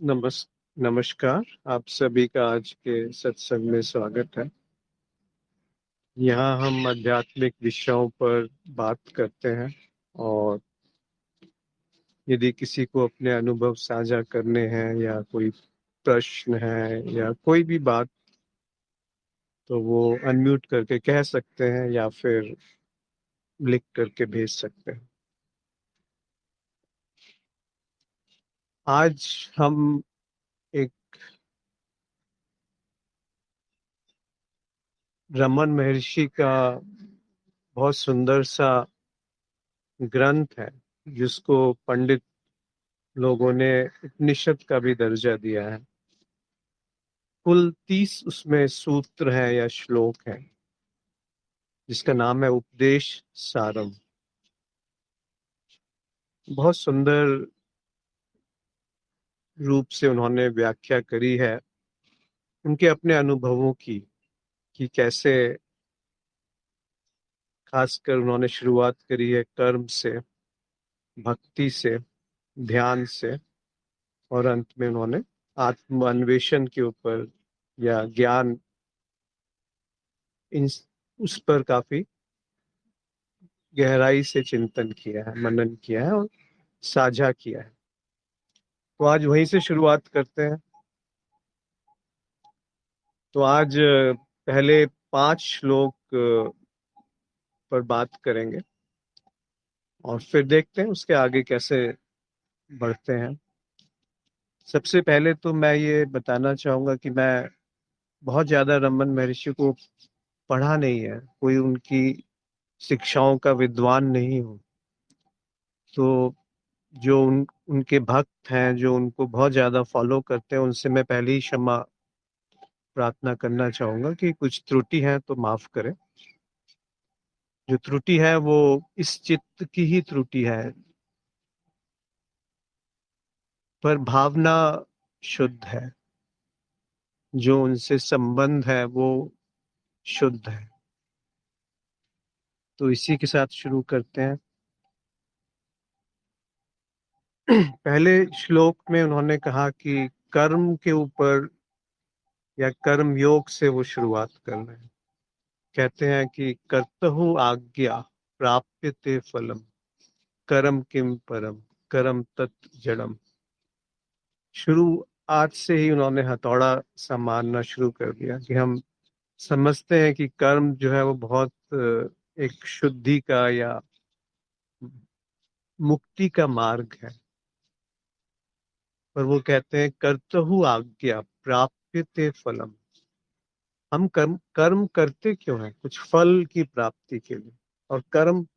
नमस्कार। आप सभी का आज के सत्संग में स्वागत है। यहाँ हम आध्यात्मिक विषयों पर बात करते हैं और यदि किसी को अपने अनुभव साझा करने हैं या कोई प्रश्न है या कोई भी बात, तो वो अनम्यूट करके कह सकते हैं या फिर लिख करके भेज सकते हैं। आज हम एक रमन महर्षि का बहुत सुंदर सा ग्रंथ है, जिसको पंडित लोगों ने उपनिषद का भी दर्जा दिया है। कुल 30 उसमें सूत्र हैं या श्लोक हैं, जिसका नाम है उपदेश सारम। बहुत सुंदर रूप से उन्होंने व्याख्या करी है उनके अपने अनुभवों की, कि कैसे खासकर उन्होंने शुरुआत करी है कर्म से, भक्ति से, ध्यान से, और अंत में उन्होंने आत्म अन्वेषण के ऊपर या ज्ञान, इन उस पर काफी गहराई से चिंतन किया है, मनन किया है और साझा किया है। तो आज वहीं से शुरुआत करते हैं। तो आज पहले 5 श्लोक पर बात करेंगे और फिर देखते हैं उसके आगे कैसे बढ़ते हैं। सबसे पहले तो मैं ये बताना चाहूंगा कि मैं बहुत ज्यादा रमन महर्षि को पढ़ा नहीं है, कोई उनकी शिक्षाओं का विद्वान नहीं हूँ। तो जो उनके भक्त हैं, जो उनको बहुत ज्यादा फॉलो करते हैं, उनसे मैं पहले ही क्षमा प्रार्थना करना चाहूंगा कि कुछ त्रुटि है तो माफ करें। जो त्रुटि है वो इस चित्त की ही त्रुटि है, पर भावना शुद्ध है, जो उनसे संबंध है वो शुद्ध है। तो इसी के साथ शुरू करते हैं। पहले श्लोक में उन्होंने कहा कि कर्म के ऊपर या कर्म योग से वो शुरुआत कर रहे हैं। कहते हैं कि कर्तहु आज्ञा प्राप्यते फलम, कर्म किम परम, कर्म तत् जड़म। शुरू आज से ही उन्होंने हथौड़ा सा मारना शुरू कर दिया कि हम समझते हैं कि कर्म जो है वो बहुत एक शुद्धि का या मुक्ति का मार्ग है। पर वो कहते हैं कर्तहु आज्ञा प्राप्यते फलम। हम कर्म कर्म करते क्यों हैं? कुछ फल की प्राप्ति के लिए। और कर्म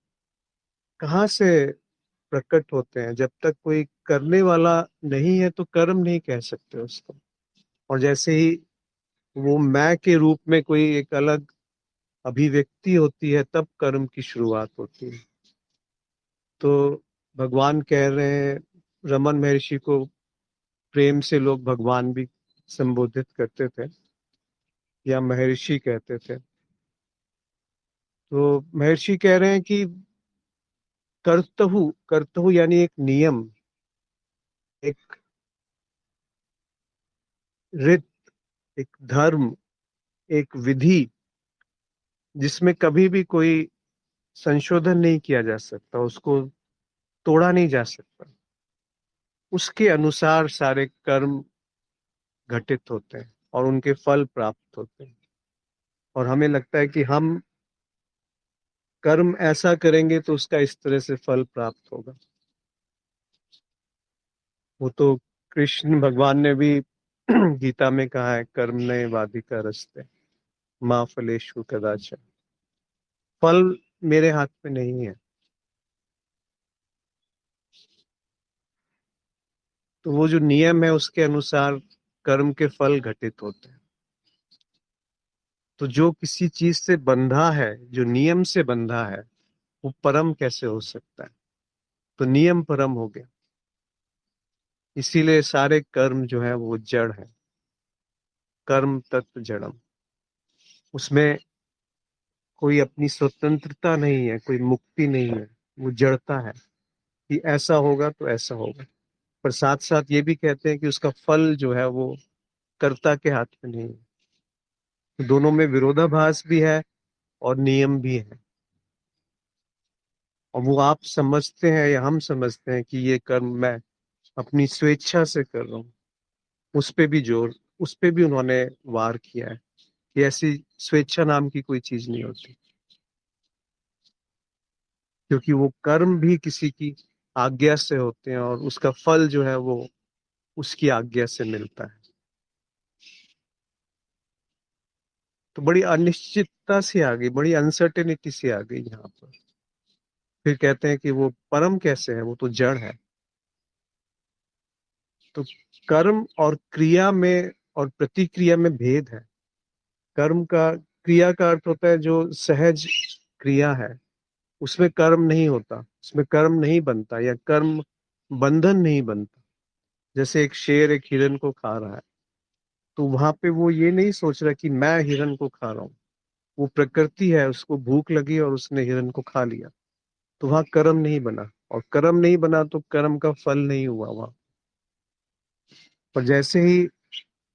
कहाँ से प्रकट होते हैं? जब तक कोई करने वाला नहीं है तो कर्म नहीं कह सकते उसको। और जैसे ही वो मैं के रूप में कोई एक अलग अभिव्यक्ति होती है, तब कर्म की शुरुआत होती है। तो भगवान कह रहे हैं, रमन महर्षि को प्रेम से लोग भगवान भी संबोधित करते थे या महर्षि कहते थे। तो महर्षि कह रहे हैं कि कर्तहु, कर्तहु यानी एक नियम, एक रित, एक धर्म, एक विधि, जिसमें कभी भी कोई संशोधन नहीं किया जा सकता, उसको तोड़ा नहीं जा सकता। उसके अनुसार सारे कर्म घटित होते हैं और उनके फल प्राप्त होते हैं। और हमें लगता है कि हम कर्म ऐसा करेंगे तो उसका इस तरह से फल प्राप्त होगा। वो तो कृष्ण भगवान ने भी गीता में कहा है, कर्म ने वाधिका रस्ते माँ फलेषु कदाचन। फल मेरे हाथ में नहीं है। तो वो जो नियम है उसके अनुसार कर्म के फल घटित होते हैं। तो जो किसी चीज से बंधा है, जो नियम से बंधा है, वो परम कैसे हो सकता है? तो नियम परम हो गया। इसीलिए सारे कर्म जो है वो जड़ है। कर्म तत्व जड़म। उसमें कोई अपनी स्वतंत्रता नहीं है, कोई मुक्ति नहीं है। वो जड़ता है कि ऐसा होगा तो ऐसा होगा। पर साथ साथ ये भी कहते हैं कि उसका फल जो है वो कर्ता के हाथ में नहीं है। तो दोनों में विरोधाभास भी है और नियम भी है। और वो आप समझते हैं या हम समझते हैं कि ये कर्म मैं अपनी स्वेच्छा से कर रहा हूँ, उस पे भी जोर, उस पे भी उन्होंने वार किया है कि ऐसी स्वेच्छा नाम की कोई चीज नहीं होती, क्योंकि वो कर्म भी किसी की आज्ञा से होते हैं और उसका फल जो है वो उसकी आज्ञा से मिलता है। तो बड़ी अनिश्चितता सी आ गई, बड़ी अनसर्टेनिटी सी आ गई यहाँ पर। फिर कहते हैं कि वो परम कैसे है, वो तो जड़ है। तो कर्म और क्रिया में और प्रतिक्रिया में भेद है। कर्म का, क्रिया का अर्थ होता है जो सहज क्रिया है, उसमें कर्म नहीं होता, उसमें कर्म नहीं बनता या कर्म बंधन नहीं बनता। जैसे एक शेर एक हिरन को खा रहा है, तो वहां पे वो ये नहीं सोच रहा कि मैं हिरन को खा रहा हूँ। वो प्रकृति है, उसको भूख लगी और उसने हिरन को खा लिया, तो वहां कर्म नहीं बना। और कर्म नहीं बना तो कर्म का फल नहीं हुआ वहां। पर जैसे ही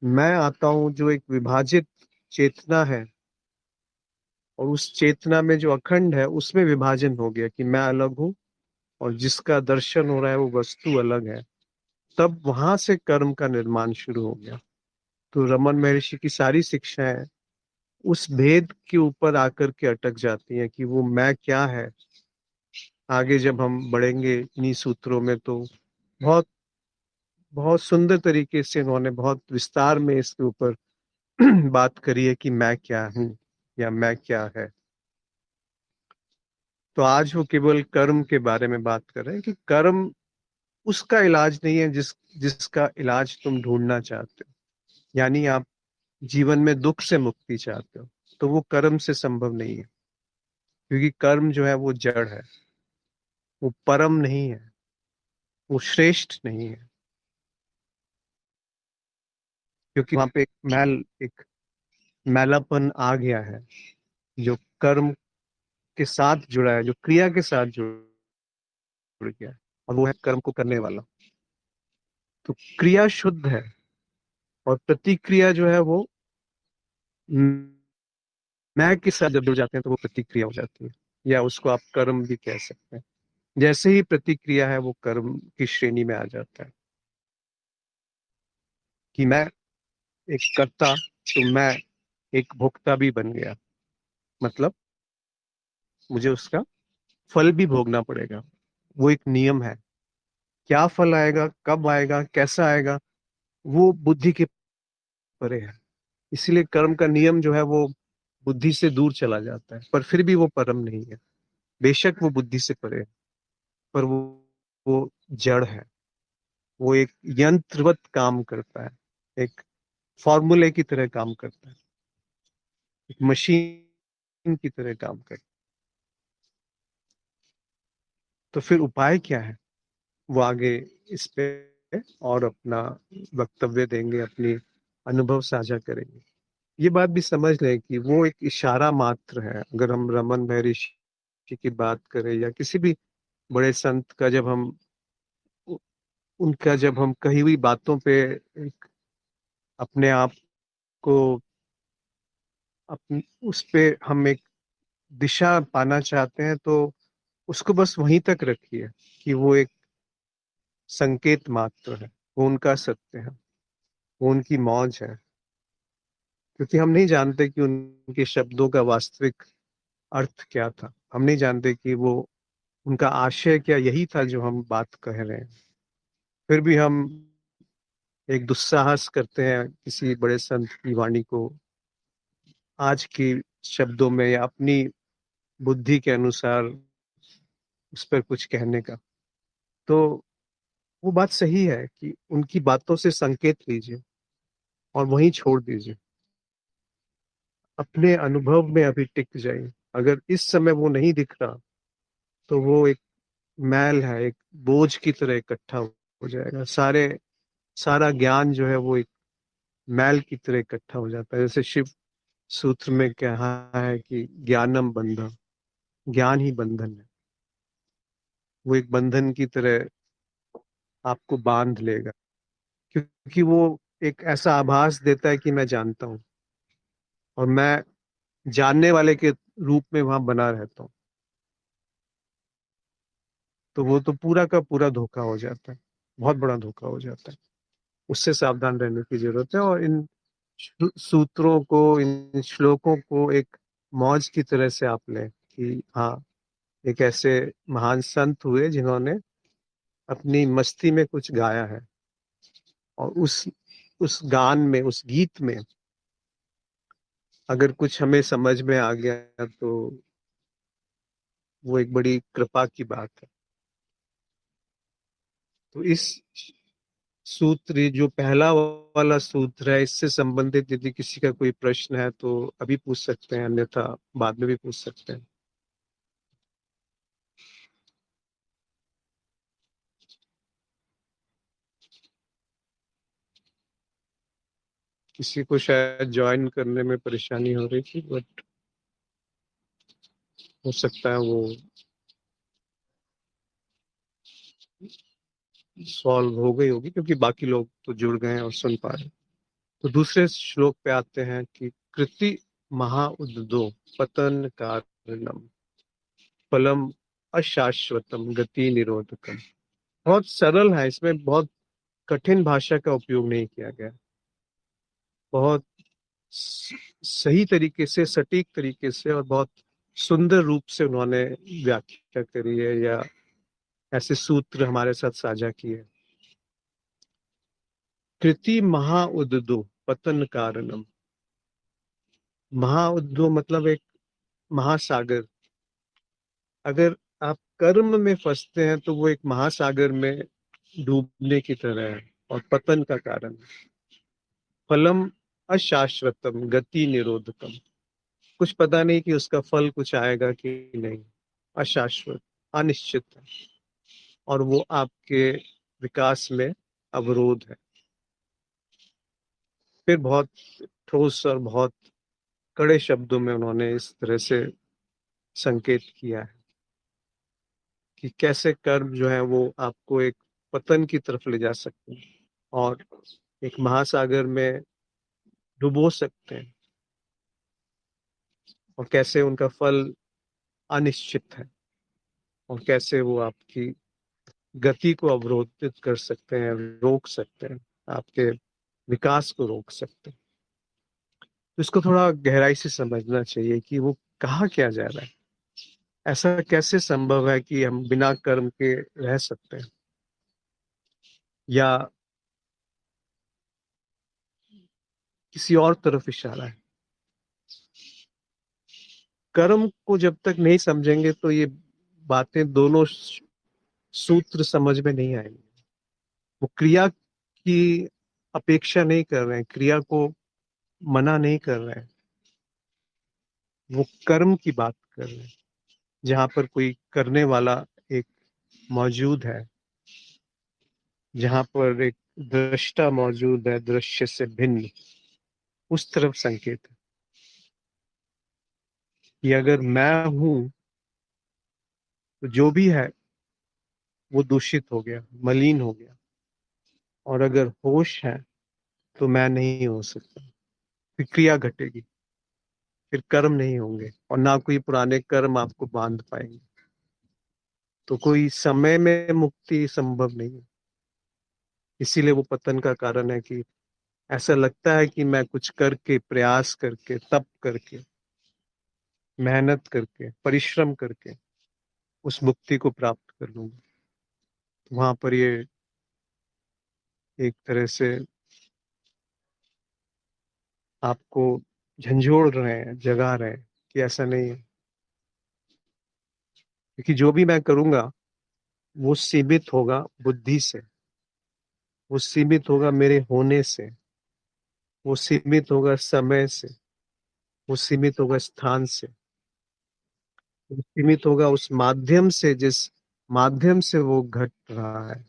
मैं आता हूँ जो एक विभाजित चेतना है, और उस चेतना में जो अखंड है उसमें विभाजन हो गया कि मैं अलग हूँ और जिसका दर्शन हो रहा है वो वस्तु अलग है, तब वहां से कर्म का निर्माण शुरू हो गया। तो रमन महर्षि की सारी शिक्षाएं उस भेद के ऊपर आकर के अटक जाती हैं कि वो मैं क्या है। आगे जब हम बढ़ेंगे इन्हीं सूत्रों में तो बहुत बहुत सुंदर तरीके से उन्होंने बहुत विस्तार में इसके ऊपर बात करी है कि मैं क्या हूँ या मैं क्या है। तो आज वो केवल कर्म के बारे में बात कर रहे हैं कि कर्म उसका इलाज नहीं है जिसका इलाज तुम ढूंढना चाहते हो। यानी आप जीवन में दुख से मुक्ति चाहते हो, तो वो कर्म से संभव नहीं है, क्योंकि कर्म जो है वो जड़ है, वो परम नहीं है, वो श्रेष्ठ नहीं है। क्योंकि वहां पे एक मैलापन आ गया है जो कर्म के साथ जुड़ा है, जो क्रिया के साथ जुड़ गया है, और वो है कर्म को करने वाला। तो क्रिया शुद्ध है और प्रतिक्रिया जो है वो मैं के साथ जब जुड़ जाते हैं तो वो प्रतिक्रिया हो जाती है, या उसको आप कर्म भी कह सकते हैं। जैसे ही प्रतिक्रिया है वो कर्म की श्रेणी में आ जाता है कि मैं एक कर्ता, तो मैं एक भोक्ता भी बन गया। मतलब मुझे उसका फल भी भोगना पड़ेगा। वो एक नियम है। क्या फल आएगा, कब आएगा, कैसा आएगा, वो बुद्धि के परे है। इसीलिए कर्म का नियम जो है वो बुद्धि से दूर चला जाता है, पर फिर भी वो परम नहीं है। बेशक वो बुद्धि से परे है, पर वो जड़ है। वो एक यंत्रवत काम करता है, एक फॉर्मूले की तरह काम करता है, एक मशीन की तरह काम करता है। तो फिर उपाय क्या है, वो आगे इस पे और अपना वक्तव्य देंगे, अपनी अनुभव साझा करेंगे। ये बात भी समझ लें कि वो एक इशारा मात्र है। अगर हम रमन महर्षि की बात करें या किसी भी बड़े संत का, जब हम उनका जब हम कही हुई बातों पे एक अपने आप को अपनी उस पे हम एक दिशा पाना चाहते हैं, तो उसको बस वहीं तक रखिए कि वो एक संकेत मात्र है। वो उनका सत्य है, वो उनकी मौज है, क्योंकि हम नहीं जानते कि उनके शब्दों का वास्तविक अर्थ क्या था। हम नहीं जानते कि वो उनका आशय क्या यही था जो हम बात कह रहे हैं। फिर भी हम एक दुस्साहस करते हैं किसी बड़े संत की वाणी को आज की शब्दों में या अपनी बुद्धि के अनुसार उस पर कुछ कहने का। तो वो बात सही है कि उनकी बातों से संकेत लीजिए और वहीं छोड़ दीजिए। अपने अनुभव में अभी टिक जाइए। अगर इस समय वो नहीं दिख रहा, तो वो एक मैल है, एक बोझ की तरह इकट्ठा हो जाएगा। सारा ज्ञान जो है वो एक मैल की तरह इकट्ठा हो जाता है। जैसे शिव सूत्र में कहा है कि ज्ञानम बंधन, ज्ञान ही बंधन है। वो एक बंधन की तरह आपको बांध लेगा, क्योंकि वो एक ऐसा आभास देता है कि मैं जानता हूँ और मैं जानने वाले के रूप में वहां बना रहता हूँ। तो वो तो पूरा का पूरा धोखा हो जाता है, बहुत बड़ा धोखा हो जाता है। उससे सावधान रहने की जरूरत है, और इन सूत्रों को, इन श्लोकों को एक मौज की तरह से आप लें कि हाँ, एक ऐसे महान संत हुए जिन्होंने अपनी मस्ती में कुछ गाया है, और उस गान में, उस गीत में अगर कुछ हमें समझ में आ गया तो वो एक बड़ी कृपा की बात है। तो इस सूत्र, ये जो पहला वाला सूत्र है, इससे संबंधित यदि किसी का कोई प्रश्न है तो अभी पूछ सकते हैं, अन्यथा बाद में भी पूछ सकते हैं। किसी को शायद ज्वाइन करने में परेशानी हो रही थी, बट हो सकता है वो सॉल्व हो गई होगी, क्योंकि बाकी लोग तो जुड़ गए हैं और सुन पा रहे हैं। तो दूसरे श्लोक पे आते हैं कि कृति महा उद्दो पतन कारणम फलम अशाश्वतम गति निरोधकम। बहुत सरल है, इसमें बहुत कठिन भाषा का उपयोग नहीं किया गया। बहुत सही तरीके से, सटीक तरीके से और बहुत सुंदर रूप से उन्होंने व्याख्या करी है, या ऐसे सूत्र हमारे साथ साझा किए। कृति महा उद्दो पतन कारणम। महा उद्दो मतलब एक महासागर। अगर आप कर्म में फंसते हैं तो वो एक महासागर में डूबने की तरह है और पतन का कारण है। फलम अशाश्वतम गति निरोधकम। कुछ पता नहीं कि उसका फल कुछ आएगा कि नहीं। अशाश्वत, अनिश्चित है, और वो आपके विकास में अवरोध है। फिर बहुत ठोस और बहुत कड़े शब्दों में उन्होंने इस तरह से संकेत किया है कि कैसे कर्म जो है वो आपको एक पतन की तरफ ले जा सकते हैं और एक महासागर में डुबो सकते हैं, और कैसे उनका फल अनिश्चित है, और कैसे वो आपकी गति को अवरोधित कर सकते हैं, रोक सकते हैं, आपके विकास को रोक सकते हैं। तो इसको थोड़ा गहराई से समझना चाहिए कि वो कहा क्या जा रहा है। ऐसा कैसे संभव है कि हम बिना कर्म के रह सकते हैं, या किसी और तरफ इशारा है। कर्म को जब तक नहीं समझेंगे तो ये बातें, दोनों सूत्र समझ में नहीं आएंगे। वो क्रिया की अपेक्षा नहीं कर रहे हैं, क्रिया को मना नहीं कर रहे हैं, वो कर्म की बात कर रहे हैं, जहां पर कोई करने वाला एक मौजूद है, जहां पर एक दृष्टा मौजूद है, दृश्य से भिन्न। उस तरफ संकेत है कि अगर मैं हूं तो जो भी है वो दूषित हो गया, मलिन हो गया, और अगर होश है तो मैं नहीं हो सकता। फिर क्रिया घटेगी, फिर कर्म नहीं होंगे, और ना कोई पुराने कर्म आपको बांध पाएंगे। तो कोई समय में मुक्ति संभव नहीं है। इसीलिए वो पतन का कारण है कि ऐसा लगता है कि मैं कुछ करके, प्रयास करके, तप करके, मेहनत करके, परिश्रम करके उस मुक्ति को प्राप्त कर लूंगा। तो वहां पर ये एक तरह से आपको झंझोड़ रहे हैं, जगा रहे हैं कि ऐसा नहीं है, क्योंकि जो भी मैं करूंगा वो सीमित होगा बुद्धि से, वो सीमित होगा मेरे होने से, वो सीमित होगा समय से, वो सीमित होगा स्थान से, वो सीमित होगा उस माध्यम से जिस माध्यम से वो घट रहा है,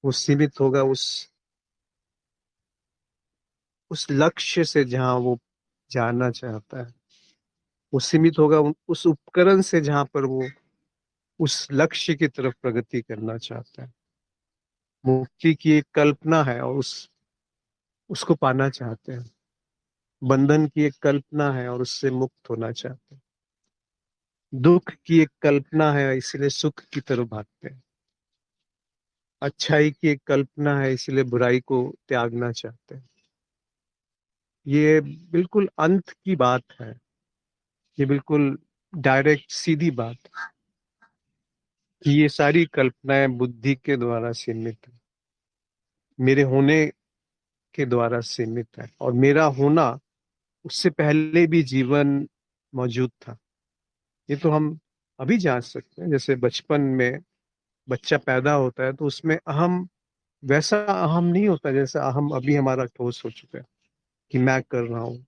वो सीमित होगा उस लक्ष्य से जहां वो जाना चाहता है, वो सीमित होगा उस उपकरण से जहां पर वो उस लक्ष्य की तरफ प्रगति करना चाहता है। मुक्ति की एक कल्पना है और उसको पाना चाहते हैं। बंधन की एक कल्पना है और उससे मुक्त होना चाहते हैं। दुख की एक कल्पना है, इसलिए सुख की तरफ भागते हैं। अच्छाई की एक कल्पना है, इसलिए बुराई को त्यागना चाहते हैं। ये बिल्कुल अंत की बात है। ये बिल्कुल डायरेक्ट सीधी बात है कि ये सारी कल्पनाएं बुद्धि के द्वारा सीमित है, मेरे होने के द्वारा सीमित है, और मेरा होना उससे पहले भी जीवन मौजूद था। ये तो हम अभी जान सकते हैं। जैसे बचपन में बच्चा पैदा होता है तो उसमें अहम वैसा अहम नहीं होता जैसा अहम अभी हमारा ठोस हो चुका है कि मैं कर रहा हूँ।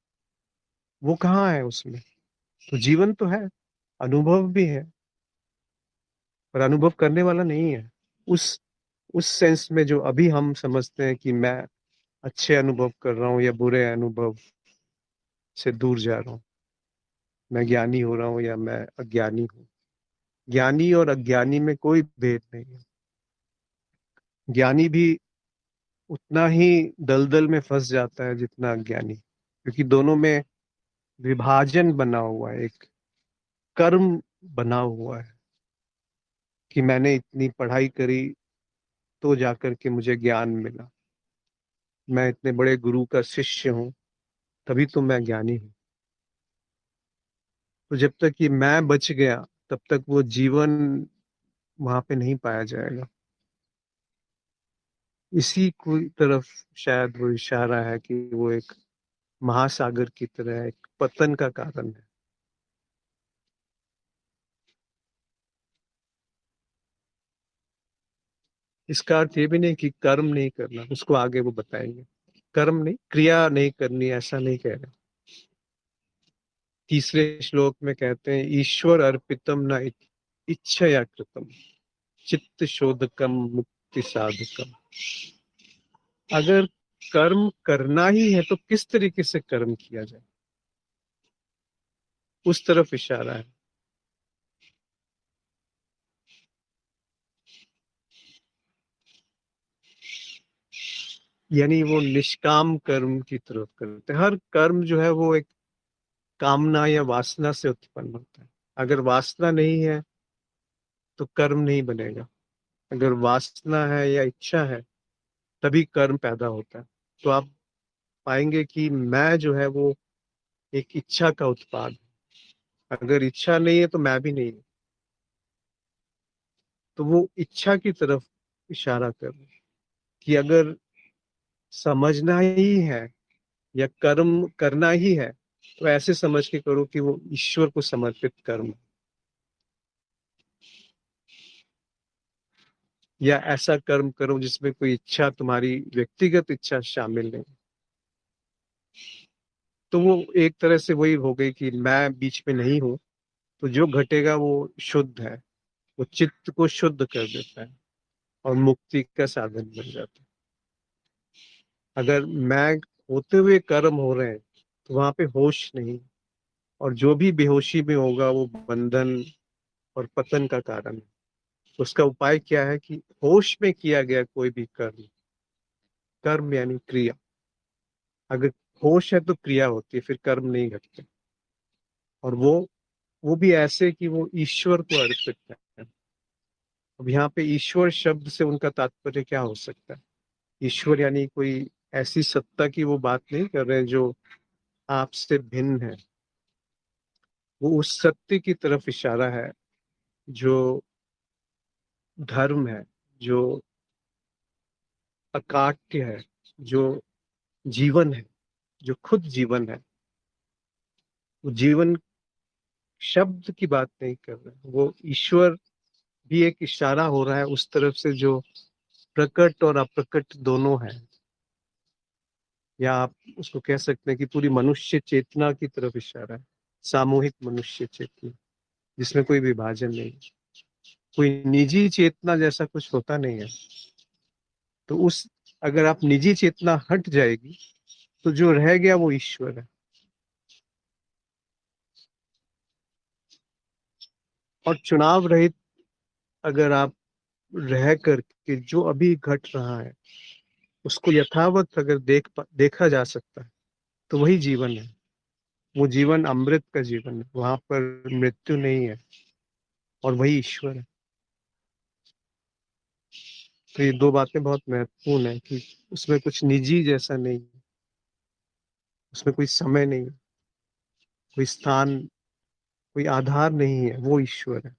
वो कहाँ है उसमें? तो जीवन तो है, अनुभव भी है, पर अनुभव करने वाला नहीं है उस उस सेंस में जो अभी हम समझते हैं कि मैं अच्छे अनुभव कर रहा हूँ या बुरे अनुभव से दूर जा रहा हूँ, मैं ज्ञानी हो रहा हूँ या मैं अज्ञानी हूँ। ज्ञानी और अज्ञानी में कोई भेद नहीं है। ज्ञानी भी उतना ही दलदल में फंस जाता है जितना अज्ञानी, क्योंकि दोनों में विभाजन बना हुआ है, एक कर्म बना हुआ है कि मैंने इतनी पढ़ाई करी तो जाकर के मुझे ज्ञान मिला, मैं इतने बड़े गुरु का शिष्य हूँ तभी तो मैं ज्ञानी हूँ। तो जब तक ये मैं बच गया तब तक वो जीवन वहां पे नहीं पाया जाएगा। इसी की तरफ शायद वो इशारा है कि वो एक महासागर की तरह एक पतन का कारण है। इसका अर्थ ये भी नहीं कि कर्म नहीं करना, उसको आगे वो बताएंगे। कर्म नहीं, क्रिया नहीं करनी, ऐसा नहीं कह रहे। तीसरे श्लोक में कहते हैं ईश्वर अर्पितम न इच्छया कृतम चित्त शोधकम मुक्ति साधकम। अगर कर्म करना ही है तो किस तरीके से कर्म किया जाए, उस तरफ इशारा है। यानी वो निष्काम कर्म की तरफ करते हैं। हर कर्म जो है वो एक कामना या वासना से उत्पन्न होता है। अगर वासना नहीं है तो कर्म नहीं बनेगा। अगर वासना है या इच्छा है तभी कर्म पैदा होता है। तो आप पाएंगे कि मैं जो है वो एक इच्छा का उत्पाद है। अगर इच्छा नहीं है तो मैं भी नहीं हूं। तो वो इच्छा की तरफ इशारा कर रहे हैं कि अगर समझना ही है या कर्म करना ही है तो ऐसे समझ के करो कि वो ईश्वर को समर्पित कर्म है, या ऐसा कर्म करो जिसमें कोई इच्छा, तुम्हारी व्यक्तिगत इच्छा शामिल नहीं। तो वो एक तरह से वही हो गई कि मैं बीच में नहीं हूं। तो जो घटेगा वो शुद्ध है, वो चित्त को शुद्ध कर देता है और मुक्ति का साधन बन जाता है। अगर मैं होते हुए कर्म हो रहे हैं तो वहां पे होश नहीं, और जो भी बेहोशी में होगा वो बंधन और पतन का कारण है। उसका उपाय क्या है कि होश में किया गया कोई भी कर्म, कर्म यानी क्रिया, अगर होश है तो क्रिया होती है, फिर कर्म नहीं घटते। और वो भी ऐसे कि वो ईश्वर को अर्पित है। अब यहाँ पे ईश्वर शब्द से उनका तात्पर्य क्या हो सकता है? ईश्वर यानी कोई ऐसी सत्ता की वो बात नहीं कर रहे हैं जो आपसे भिन्न है। वो उस सत्य की तरफ इशारा है जो धर्म है, जो अकाट्य है, जो जीवन है, जो खुद जीवन है। वो जीवन शब्द की बात नहीं कर रहे, वो ईश्वर भी एक इशारा हो रहा है उस तरफ से जो प्रकट और अप्रकट दोनों है। या आप उसको कह सकते हैं कि पूरी मनुष्य चेतना की तरफ इशारा है, सामूहिक मनुष्य चेतना जिसमें कोई विभाजन नहीं, कोई निजी चेतना जैसा कुछ होता नहीं है। तो उस अगर आप निजी चेतना हट जाएगी तो जो रह गया वो ईश्वर है। और चुनाव रहित अगर आप रह करके जो अभी घट रहा है उसको यथावत अगर देखा जा सकता है तो वही जीवन है। वो जीवन अमृत का जीवन है, वहां पर मृत्यु नहीं है, और वही ईश्वर है। तो ये दो बातें बहुत महत्वपूर्ण है कि उसमें कुछ निजी जैसा नहीं है, उसमें कोई समय नहीं है, कोई स्थान, कोई आधार नहीं है, वो ईश्वर है।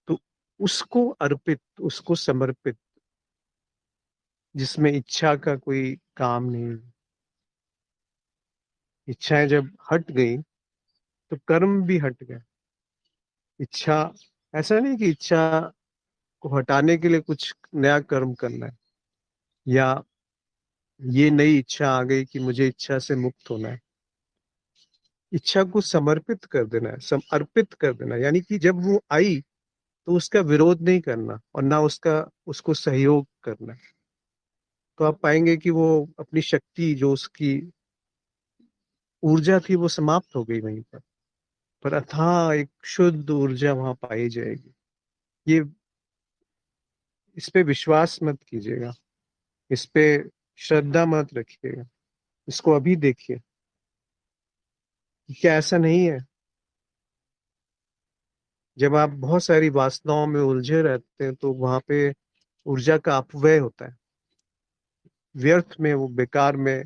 तो उसको अर्पित, उसको समर्पित, जिसमें इच्छा का कोई काम नहीं है। इच्छाएं जब हट गई तो कर्म भी हट गया। इच्छा, ऐसा नहीं कि इच्छा को हटाने के लिए कुछ नया कर्म करना है, या ये नई इच्छा आ गई कि मुझे इच्छा से मुक्त होना है। इच्छा को समर्पित कर देना है, समर्पित कर देना है। यानी कि जब वो आई तो उसका विरोध नहीं करना और ना उसका उसको सहयोग करना है। तो आप पाएंगे कि वो अपनी शक्ति, जो उसकी ऊर्जा थी, वो समाप्त हो गई वहीं पर अथाह एक शुद्ध ऊर्जा वहां पाई जाएगी। ये, इस पे विश्वास मत कीजिएगा, इस पे श्रद्धा मत रखिएगा, इसको अभी देखिए। क्या ऐसा नहीं है? जब आप बहुत सारी वासनाओं में उलझे रहते हैं तो वहां पे ऊर्जा का अपव्यय होता है, व्यर्थ में, वो बेकार में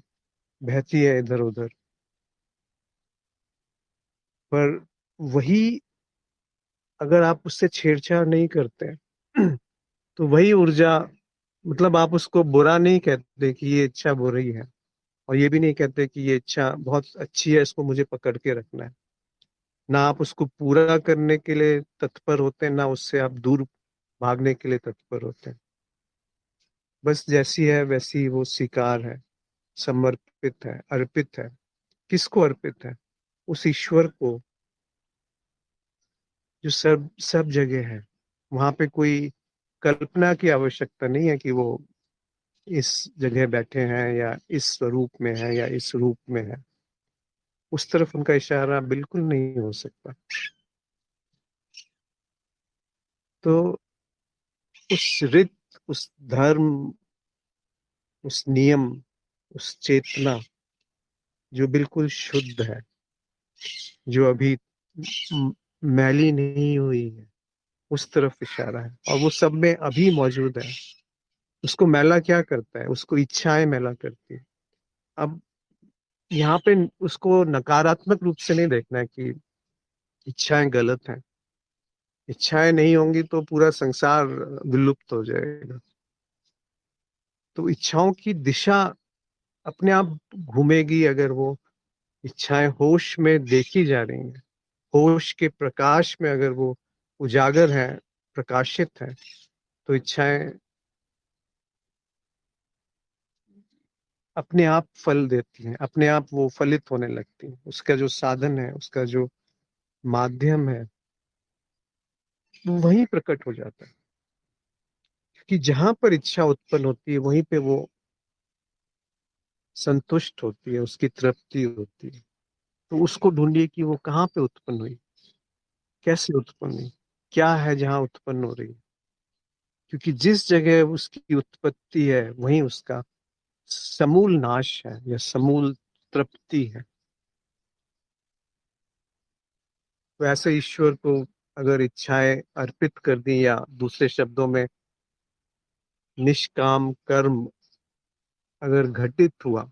बहती है इधर उधर। पर वही, अगर आप उससे छेड़छाड़ नहीं करते हैं तो वही ऊर्जा, मतलब आप उसको बुरा नहीं कहते कि ये इच्छा बुरी है, और ये भी नहीं कहते कि ये इच्छा बहुत अच्छी है, इसको मुझे पकड़ के रखना है। ना आप उसको पूरा करने के लिए तत्पर होते हैं, ना उससे आप दूर भागने के लिए तत्पर होते हैं। बस जैसी है वैसी वो स्वीकार है, समर्पित है, अर्पित है। किसको अर्पित है? उस ईश्वर को जो सब सब जगह है। वहां पे कोई कल्पना की आवश्यकता नहीं है कि वो इस जगह बैठे हैं, या इस स्वरूप में है, या इस रूप में है। उस तरफ उनका इशारा बिल्कुल नहीं हो सकता। तो उस रित, उस धर्म, उस नियम, उस चेतना जो बिल्कुल शुद्ध है, जो अभी म- मैली नहीं हुई है, उस तरफ इशारा है, और वो सब में अभी मौजूद है। उसको मैला क्या करता है? उसको इच्छाएं मैला करती है। अब यहाँ पे उसको नकारात्मक रूप से नहीं देखना है कि इच्छाएं गलत हैं। इच्छाएं नहीं होंगी तो पूरा संसार विलुप्त हो जाएगा। तो इच्छाओं की दिशा अपने आप घूमेगी, अगर वो इच्छाएं होश में देखी जा रही हैं, होश के प्रकाश में अगर वो उजागर है, प्रकाशित है, तो इच्छाएं अपने आप फल देती हैं, अपने आप वो फलित होने लगती हैं। उसका जो साधन है, उसका जो माध्यम है, वो वहीं प्रकट हो जाता है। कि जहां पर इच्छा उत्पन्न होती है वहीं पे वो संतुष्ट होती है, उसकी तृप्ति होती है। तो उसको ढूंढिए कि वो कहाँ पे उत्पन्न हुई, कैसे उत्पन्न हुई, क्या है जहाँ उत्पन्न हो रही है। क्योंकि जिस जगह उसकी उत्पत्ति है वहीं उसका समूल नाश है, या समूल तृप्ति है। तो ऐसे ईश्वर को अगर इच्छाएं अर्पित कर दी, या दूसरे शब्दों में निष्काम कर्म अगर घटित हुआ,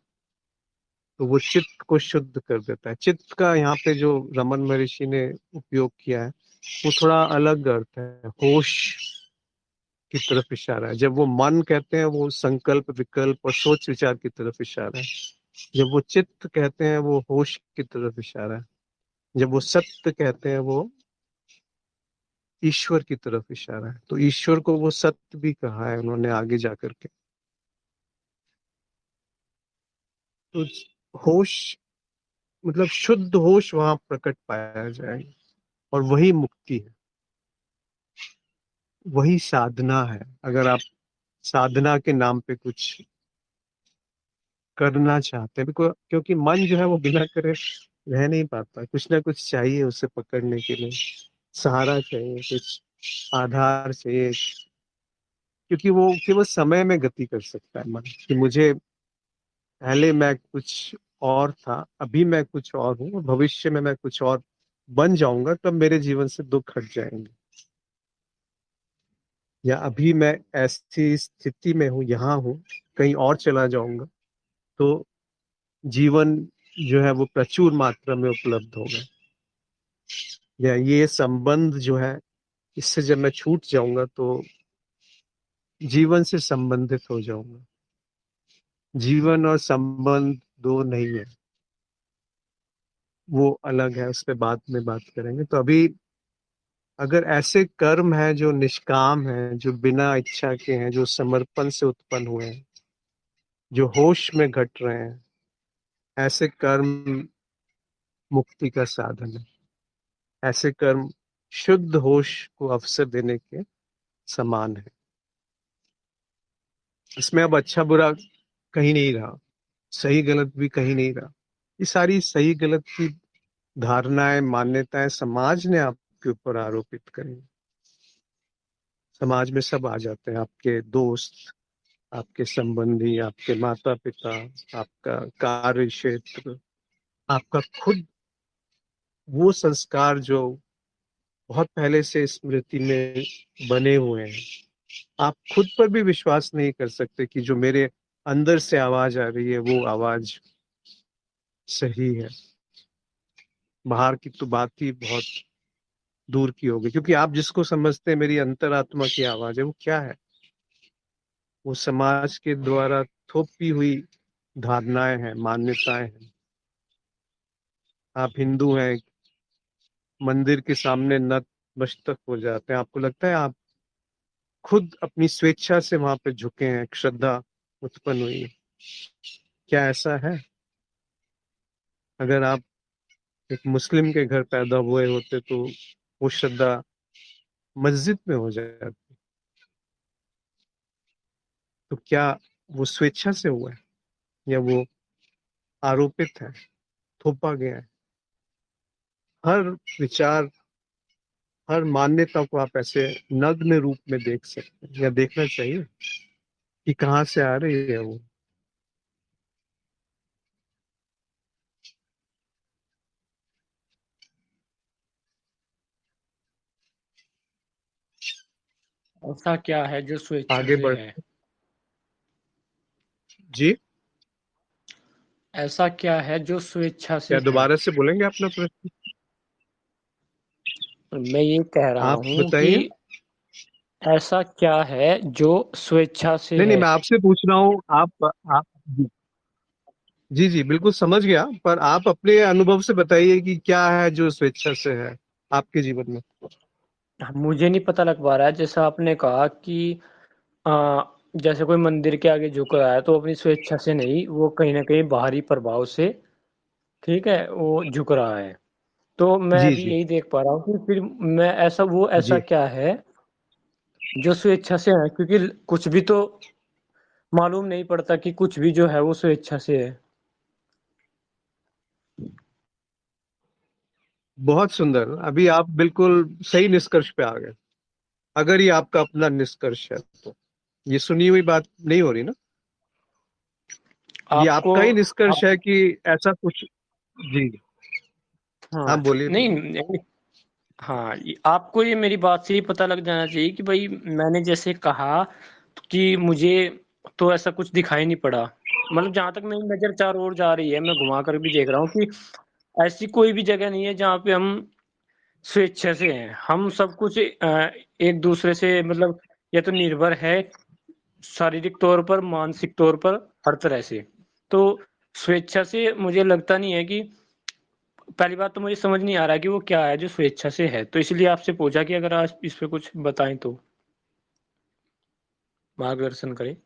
तो वो चित्त को शुद्ध कर देता है। चित्त का यहाँ पे जो रमन महर्षि ने उपयोग किया है, वो थोड़ा अलग अर्थ है। होश की तरफ इशारा है। जब वो मन कहते हैं, वो संकल्प, विकल्प और सोच विचार की तरफ इशारा है। जब वो चित्त कहते हैं, वो होश की तरफ इशारा है। जब वो सत्य कहते हैं, वो ईश्वर की तरफ इशारा है। तो ईश्वर को वो सत्य भी कहा है उन्होंने आगे जाकर के। तो होश, मतलब शुद्ध होश वहां प्रकट पाया जाएगा, और वही मुक्ति है, वही साधना है। अगर आप साधना के नाम पे कुछ करना चाहते हैं, क्योंकि मन जो है वो बिना करे रह नहीं पाता, कुछ ना कुछ चाहिए उसे पकड़ने के लिए। सहारा चाहिए, कुछ आधार चाहिए, क्योंकि वो केवल समय में गति कर सकता है मन, कि मुझे पहले मैं कुछ और था, अभी मैं कुछ और हूँ, और भविष्य में मैं कुछ और बन जाऊंगा, तब मेरे जीवन से दुख हट जाएंगे। या अभी मैं ऐसी स्थिति में हूँ, यहाँ हूँ, कहीं और चला जाऊंगा तो जीवन जो है वो प्रचुर मात्रा में उपलब्ध होगा। या ये संबंध जो है, इससे जब मैं छूट जाऊंगा तो जीवन से संबंधित हो जाऊंगा। जीवन और संबंध दो नहीं है, वो अलग है, उस पर बाद में बात करेंगे। तो अभी अगर ऐसे कर्म हैं जो निष्काम हैं, जो बिना इच्छा के हैं, जो समर्पण से उत्पन्न हुए हैं, जो होश में घट रहे हैं, ऐसे कर्म मुक्ति का साधन है। ऐसे कर्म शुद्ध होश को अवसर देने के समान है। इसमें अब अच्छा बुरा कहीं नहीं रहा, सही गलत भी कहीं नहीं रहा। ये सारी सही गलत की धारणाएं, मान्यताएं समाज ने आपके ऊपर आरोपित करी। समाज में सब आ जाते हैं, आपके दोस्त, आपके संबंधी, आपके माता पिता, आपका कार्य क्षेत्र, आपका खुद वो संस्कार जो बहुत पहले से स्मृति में बने हुए हैं। आप खुद पर भी विश्वास नहीं कर सकते कि जो मेरे अंदर से आवाज आ रही है वो आवाज सही है। बाहर की तो बात ही बहुत दूर की होगी, क्योंकि आप जिसको समझते हैं मेरी अंतरात्मा की आवाज है, वो क्या है? वो समाज के द्वारा थोपी हुई धारणाएं हैं, मान्यताएं हैं। आप हिंदू हैं, मंदिर के सामने नतमस्तक हो जाते हैं, आपको लगता है आप खुद अपनी स्वेच्छा से वहां पे झुके हैं, एक श्रद्धा उत्पन्न हुई है। क्या ऐसा है? अगर आप एक मुस्लिम के घर पैदा हुए होते तो वो श्रद्धा मस्जिद में हो जाती। तो क्या वो स्वेच्छा से हुआ है, या वो आरोपित है, थोपा गया है? हर विचार, हर मान्यता को आप ऐसे नग्न रूप में देख सकते हैं, या देखना चाहिए कि कहाँ से आ रही है वो। ऐसा क्या है जो स्वेच्छा आगे से बढ़। है? जी, ऐसा क्या है जो स्वेच्छा क्या से है? दोबारा से बोलेंगे अपना प्रश्न? मैं ये कह रहा आप हूँ कि बताइए। ऐसा क्या है जो स्वेच्छा से नहीं नहीं, है? मैं आपसे पूछ रहा हूँ। आप जी जी जी, बिल्कुल समझ गया, पर आप अपने अनुभव से बताइए कि क्या है जो स्वेच्छा से है आपके जीवन में। मुझे नहीं पता लग पा रहा है, जैसा आपने कहा कि आ, जैसे कोई मंदिर के आगे झुक रहा है तो अपनी स्वेच्छा से नहीं, वो कहीं ना कहीं बाहरी प्रभाव से, ठीक है, वो झुक रहा है। तो मैं जी अभी जी यही देख पा रहा हूँ कि फिर मैं ऐसा जी। क्या है जो स्वेच्छा से है, क्योंकि कुछ भी तो मालूम नहीं पड़ता कि कुछ भी जो है वो स्वेच्छा से है। बहुत सुंदर, अभी आप बिल्कुल सही निष्कर्ष पे आ गए। अगर ये आपका अपना निष्कर्ष है तो ये सुनी हुई बात नहीं हो रही ना, ये आपको आपका ही निष्कर्ष आप है कि ऐसा कुछ। जी, हाँ, आप बोलिए नहीं बोलिए। नहीं, हाँ, आपको ये मेरी बात से ही पता लग जाना चाहिए कि भाई मैंने जैसे कहा कि मुझे तो ऐसा कुछ दिखाई नहीं पड़ा। मतलब जहां तक मेरी नजर चारों ओर जा रही है, मैं घुमा कर भी देख रहा हूँ कि ऐसी कोई भी जगह नहीं है जहाँ पे हम स्वेच्छा से हैं। हम सब कुछ एक दूसरे से मतलब या तो निर्भर है, शारीरिक तौर पर, मानसिक तौर पर, हर तरह से। तो स्वेच्छा से मुझे लगता नहीं है कि, पहली बात तो मुझे समझ नहीं आ रहा कि वो क्या है जो स्वेच्छा से है, तो इसलिए आपसे पूछा कि अगर आप इस पे कुछ बताएं तो मार्गदर्शन करें।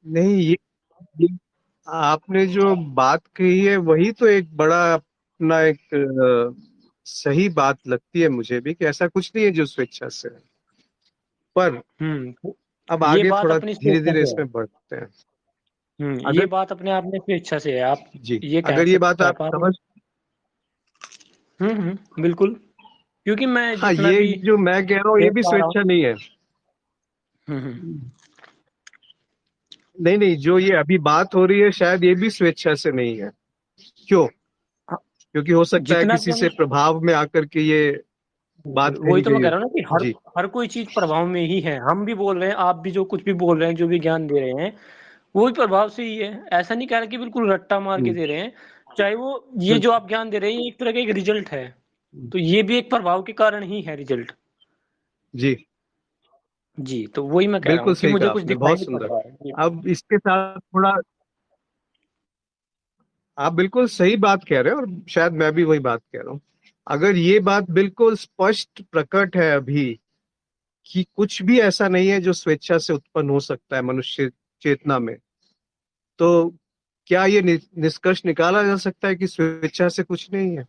नहीं, ये आपने जो बात कही है वही तो एक बड़ा अपना एक सही बात लगती है मुझे भी, कि ऐसा कुछ नहीं है जो स्वेच्छा से है। पर हम्म। अब ये आगे बात थोड़ा अपनी धीरे स्वेच्छा धीरे से है। इसमें बढ़ते हैं। ये अगर बात अपने आप में स्वेच्छा से है, आप जी, ये कह अगर ये बात कह आप पा रहे समझ। हैं। बिल्कुल। क्योंकि मैं हाँ, जितना ये भी जो मैं कह रहा हूँ ये देख भी पा रहा हूँ। स्वेच्छा नहीं है। हम्म। नहीं नहीं, जो ये अभी बात हो रही है शायद ये भी स्वेच्छा से नहीं है। क्यों? हाँ, क्योंकि हो सकता है जितना भी किसी से हम, प्रभाव में आकर के ये बात वही कही तो मैं गई कह हो। रहा हूँ ना कि हर जी। हर कोई चीज प्रभाव में ही है। हम भी बोल रहे हैं, आप भी जो कुछ भी बोल रहे हैं, जो भी ज्ञान दे रहे हैं, वो भी प्रभाव से ही है। ऐसा नहीं कह रहा कि बिल्कुल रट्टा मार के हम्म, दे रहे हैं। चाहे वो, ये हम्म, जो आप ज्ञान दे रहे हैं, ये एक तरह का एक रिजल्ट है। हम्म। तो ये भी एक प्रभाव के कारण ही है रिजल्ट। जी, जी, तो वही मैं कह रहा बिल्कुल हूँ कि सही मुझे कहा कुछ आपने, दिखाई बहुत नहीं पड़ सुंदर। रहा है। जी। अब इसके साथ थोड़ा, आप बिल्कुल सही बात कह रहे हैं और शायद मैं भी वही बात कह रहा हूँ। अगर ये बात बिल्कुल स्पष्ट प्रकट है अभी कि कुछ भी ऐसा नहीं है जो स्वेच्छा से उत्पन्न हो सकता है मनुष्य चेतना में, तो क्या ये निष्कर्ष निकाला जा सकता है कि स्वेच्छा से कुछ नहीं है?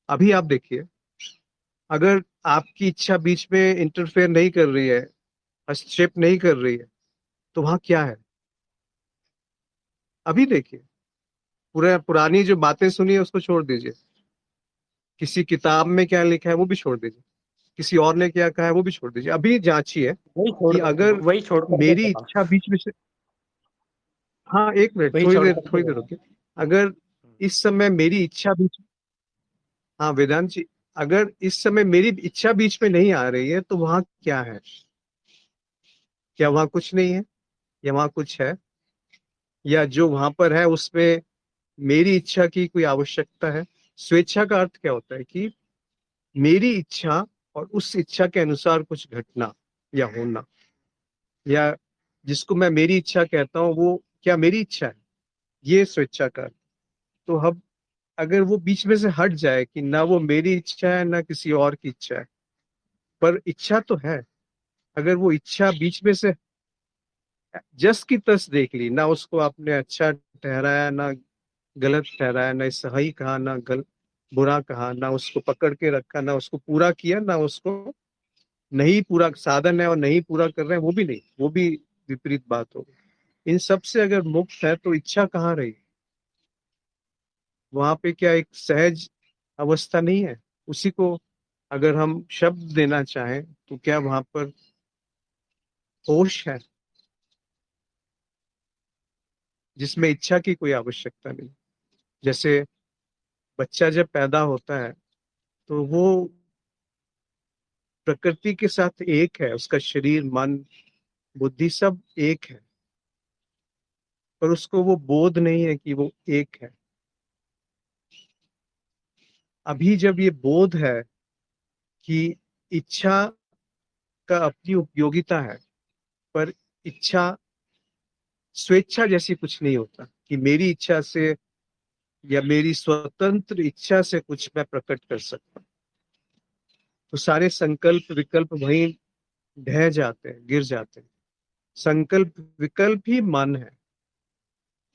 अभी आप देखिए, अगर आपकी इच्छा बीच में इंटरफेयर नहीं कर रही है, हस्तक्षेप नहीं कर रही है, तो वहां क्या है? अभी देखिए, पूरा पुरानी जो बातें सुनी है उसको छोड़ दीजिए, किसी किताब में क्या लिखा है वो भी छोड़ दीजिए, किसी और ने क्या कहा है वो भी छोड़ दीजिए। अभी जांचिए कि अगर वही छोड़ करके मेरी कहा। इच्छा बीच में से, हाँ एक मिनट, वही छोड़ करके थोड़ी देर कहा। रुकिए। अगर इस समय मेरी इच्छा बीच, हाँ वेदांत जी, अगर इस समय मेरी इच्छा बीच में नहीं आ रही है तो वहां क्या है? क्या वहां कुछ नहीं है, या वहां कुछ है? या जो वहां पर है उसमें मेरी इच्छा की कोई आवश्यकता है? स्वेच्छा का अर्थ क्या होता है कि मेरी इच्छा और उस इच्छा के अनुसार कुछ घटना या होना, या जिसको मैं मेरी इच्छा कहता हूँ वो क्या मेरी इच्छा है, ये स्वेच्छा का अर्थ। तो हम, अगर वो बीच में से हट जाए कि ना वो मेरी इच्छा है ना किसी और की इच्छा है, पर इच्छा तो है, अगर वो इच्छा बीच में से जस की तस देख ली, ना उसको आपने अच्छा ठहराया ना गलत ठहराया, ना सही कहा ना बुरा कहा, ना उसको पकड़ के रखा, ना उसको पूरा किया, ना उसको नहीं पूरा साधन है और नहीं पूरा कर रहे हैं, वो भी नहीं, वो भी विपरीत बात होगी। इन सब से अगर मुक्त है तो इच्छा कहाँ रही? वहां पे क्या एक सहज अवस्था नहीं है? उसी को अगर हम शब्द देना चाहें तो क्या वहां पर होश है, जिसमें इच्छा की कोई आवश्यकता नहीं? जैसे बच्चा जब पैदा होता है तो वो प्रकृति के साथ एक है, उसका शरीर मन बुद्धि सब एक है, पर उसको वो बोध नहीं है कि वो एक है। अभी जब ये बोध है कि इच्छा का अपनी उपयोगिता है, पर इच्छा स्वेच्छा जैसी कुछ नहीं होता कि मेरी इच्छा से या मेरी स्वतंत्र इच्छा से कुछ मैं प्रकट कर सकता हूं। तो सारे संकल्प विकल्प वहीं ढह जाते हैं, गिर जाते हैं। संकल्प विकल्प ही मन है,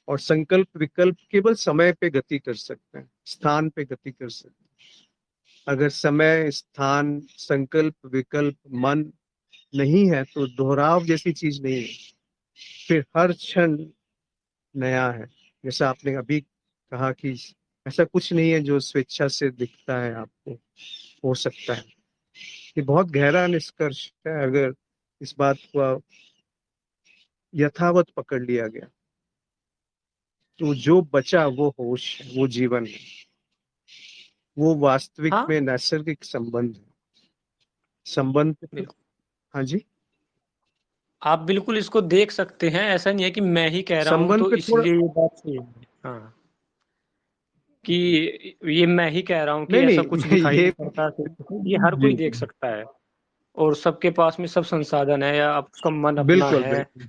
और संकल्प विकल्प केवल समय पे गति कर सकते हैं, स्थान पे गति कर सकते हैं। अगर समय स्थान संकल्प विकल्प मन नहीं है तो दोहराव जैसी चीज नहीं है, फिर हर क्षण नया है। जैसा आपने अभी कहा कि ऐसा कुछ नहीं है जो स्वेच्छा से दिखता है आपको, हो सकता है। ये बहुत गहरा निष्कर्ष है अगर इस बात को यथावत पकड़ लिया गया। तो जो बचा वो होश है, वो जीवन है, वो वास्तविक हाँ, में नैसर्गिक संबंध है। संबंध, बिल्कुल। हाँ जी। आप बिल्कुल इसको देख सकते हैं। ऐसा नहीं है कि मैं ही कह रहा हूँ संबंध तो पे थोड़ा, इसलिए ये बात सही है। हाँ, कि ये मैं ही कह रहा हूँ कि नहीं ऐसा नहीं कुछ मैं दिखाई ये, नहीं पड़ता, ये हर जी कोई देख सकता है। और सबके पास में सब संसाधन है, या उसका मन अपना बिल्कुल है। बिल्कुल।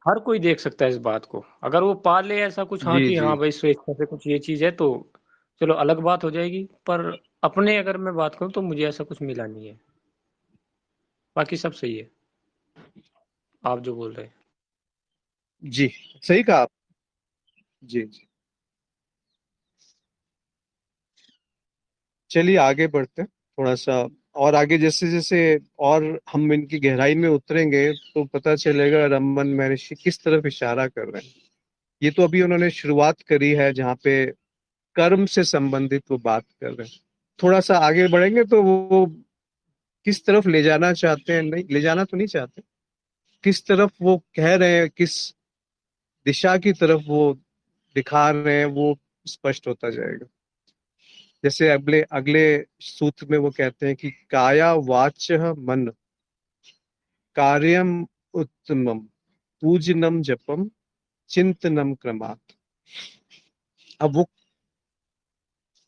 हर कोई देख सकता है इस बात को। अगर वो पा ले ऐसा कुछ, हाँ जी कि जी। हाँ भाई स्वेच्छा से कुछ ये चीज है, तो चलो अलग बात हो जाएगी। पर अपने अगर मैं बात करूँ तो मुझे ऐसा कुछ मिला नहीं है। बाकी सब सही है, आप जो बोल रहे हैं। जी, सही कहा आप। जी जी। चलिए आगे बढ़ते हैं थोड़ा सा, और आगे जैसे जैसे और हम इनकी गहराई में उतरेंगे तो पता चलेगा रमन महर्षि किस तरफ इशारा कर रहे हैं। ये तो अभी उन्होंने शुरुआत करी है जहाँ पे कर्म से संबंधित वो बात कर रहे हैं, थोड़ा सा आगे बढ़ेंगे तो वो किस तरफ ले जाना चाहते हैं, नहीं ले जाना तो नहीं चाहते, किस तरफ वो कह रहे हैं, किस दिशा की तरफ वो दिखा रहे हैं, वो स्पष्ट होता जाएगा। जैसे अगले अगले सूत्र में वो कहते हैं कि काया वाच मन कार्यम उत्तमम पूजनम जपम चिंतनम क्रमात्। अब वो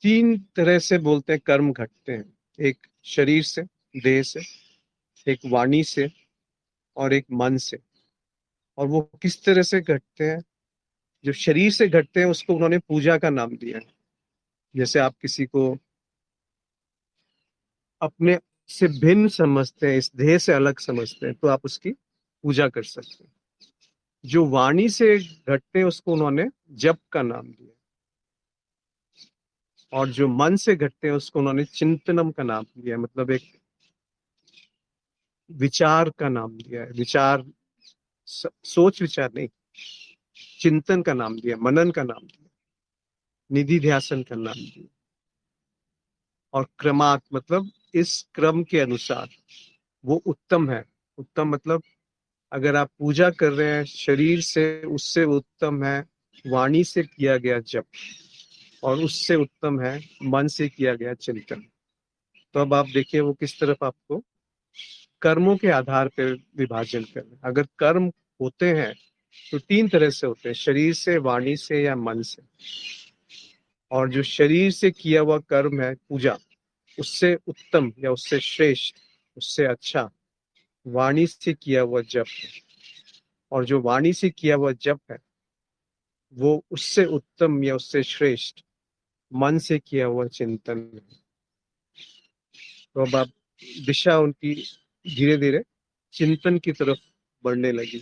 तीन तरह से बोलते हैं कर्म घटते हैं, एक शरीर से, देह से, एक वाणी से, और एक मन से। और वो किस तरह से घटते हैं? जो शरीर से घटते हैं उसको उन्होंने पूजा का नाम दिया है। जैसे आप किसी को अपने से भिन्न समझते हैं, इस देह से अलग समझते हैं, तो आप उसकी पूजा कर सकते हैं। जो वाणी से घटते हैं उसको उन्होंने जप का नाम दिया, और जो मन से घटते हैं उसको उन्होंने चिंतनम का नाम दिया, मतलब एक विचार का नाम दिया है। विचार, सोच विचार नहीं, चिंतन का नाम दिया, मनन का नाम दिया, निधि ध्यासन का नाम दिया। और क्रमात् मतलब इस क्रम के अनुसार वो उत्तम है। उत्तम मतलब अगर आप पूजा कर रहे हैं शरीर से, उससे उत्तम है वाणी से किया गया जप, और उससे उत्तम है मन से किया गया चिंतन। तो अब आप देखिए वो किस तरफ आपको कर्मों के आधार पर विभाजन कर रहे हैं। अगर कर्म होते हैं तो तीन तरह से होते हैं, शरीर से, वाणी से, या मन से। और जो शरीर से किया हुआ कर्म है पूजा, उससे उत्तम या उससे श्रेष्ठ, उससे अच्छा वाणी से किया हुआ जप है। और जो वाणी से किया हुआ जप है वो उससे उत्तम या उससे श्रेष्ठ मन से किया हुआ चिंतन है। तो अब आप दिशा उनकी धीरे धीरे चिंतन की तरफ बढ़ने लगी,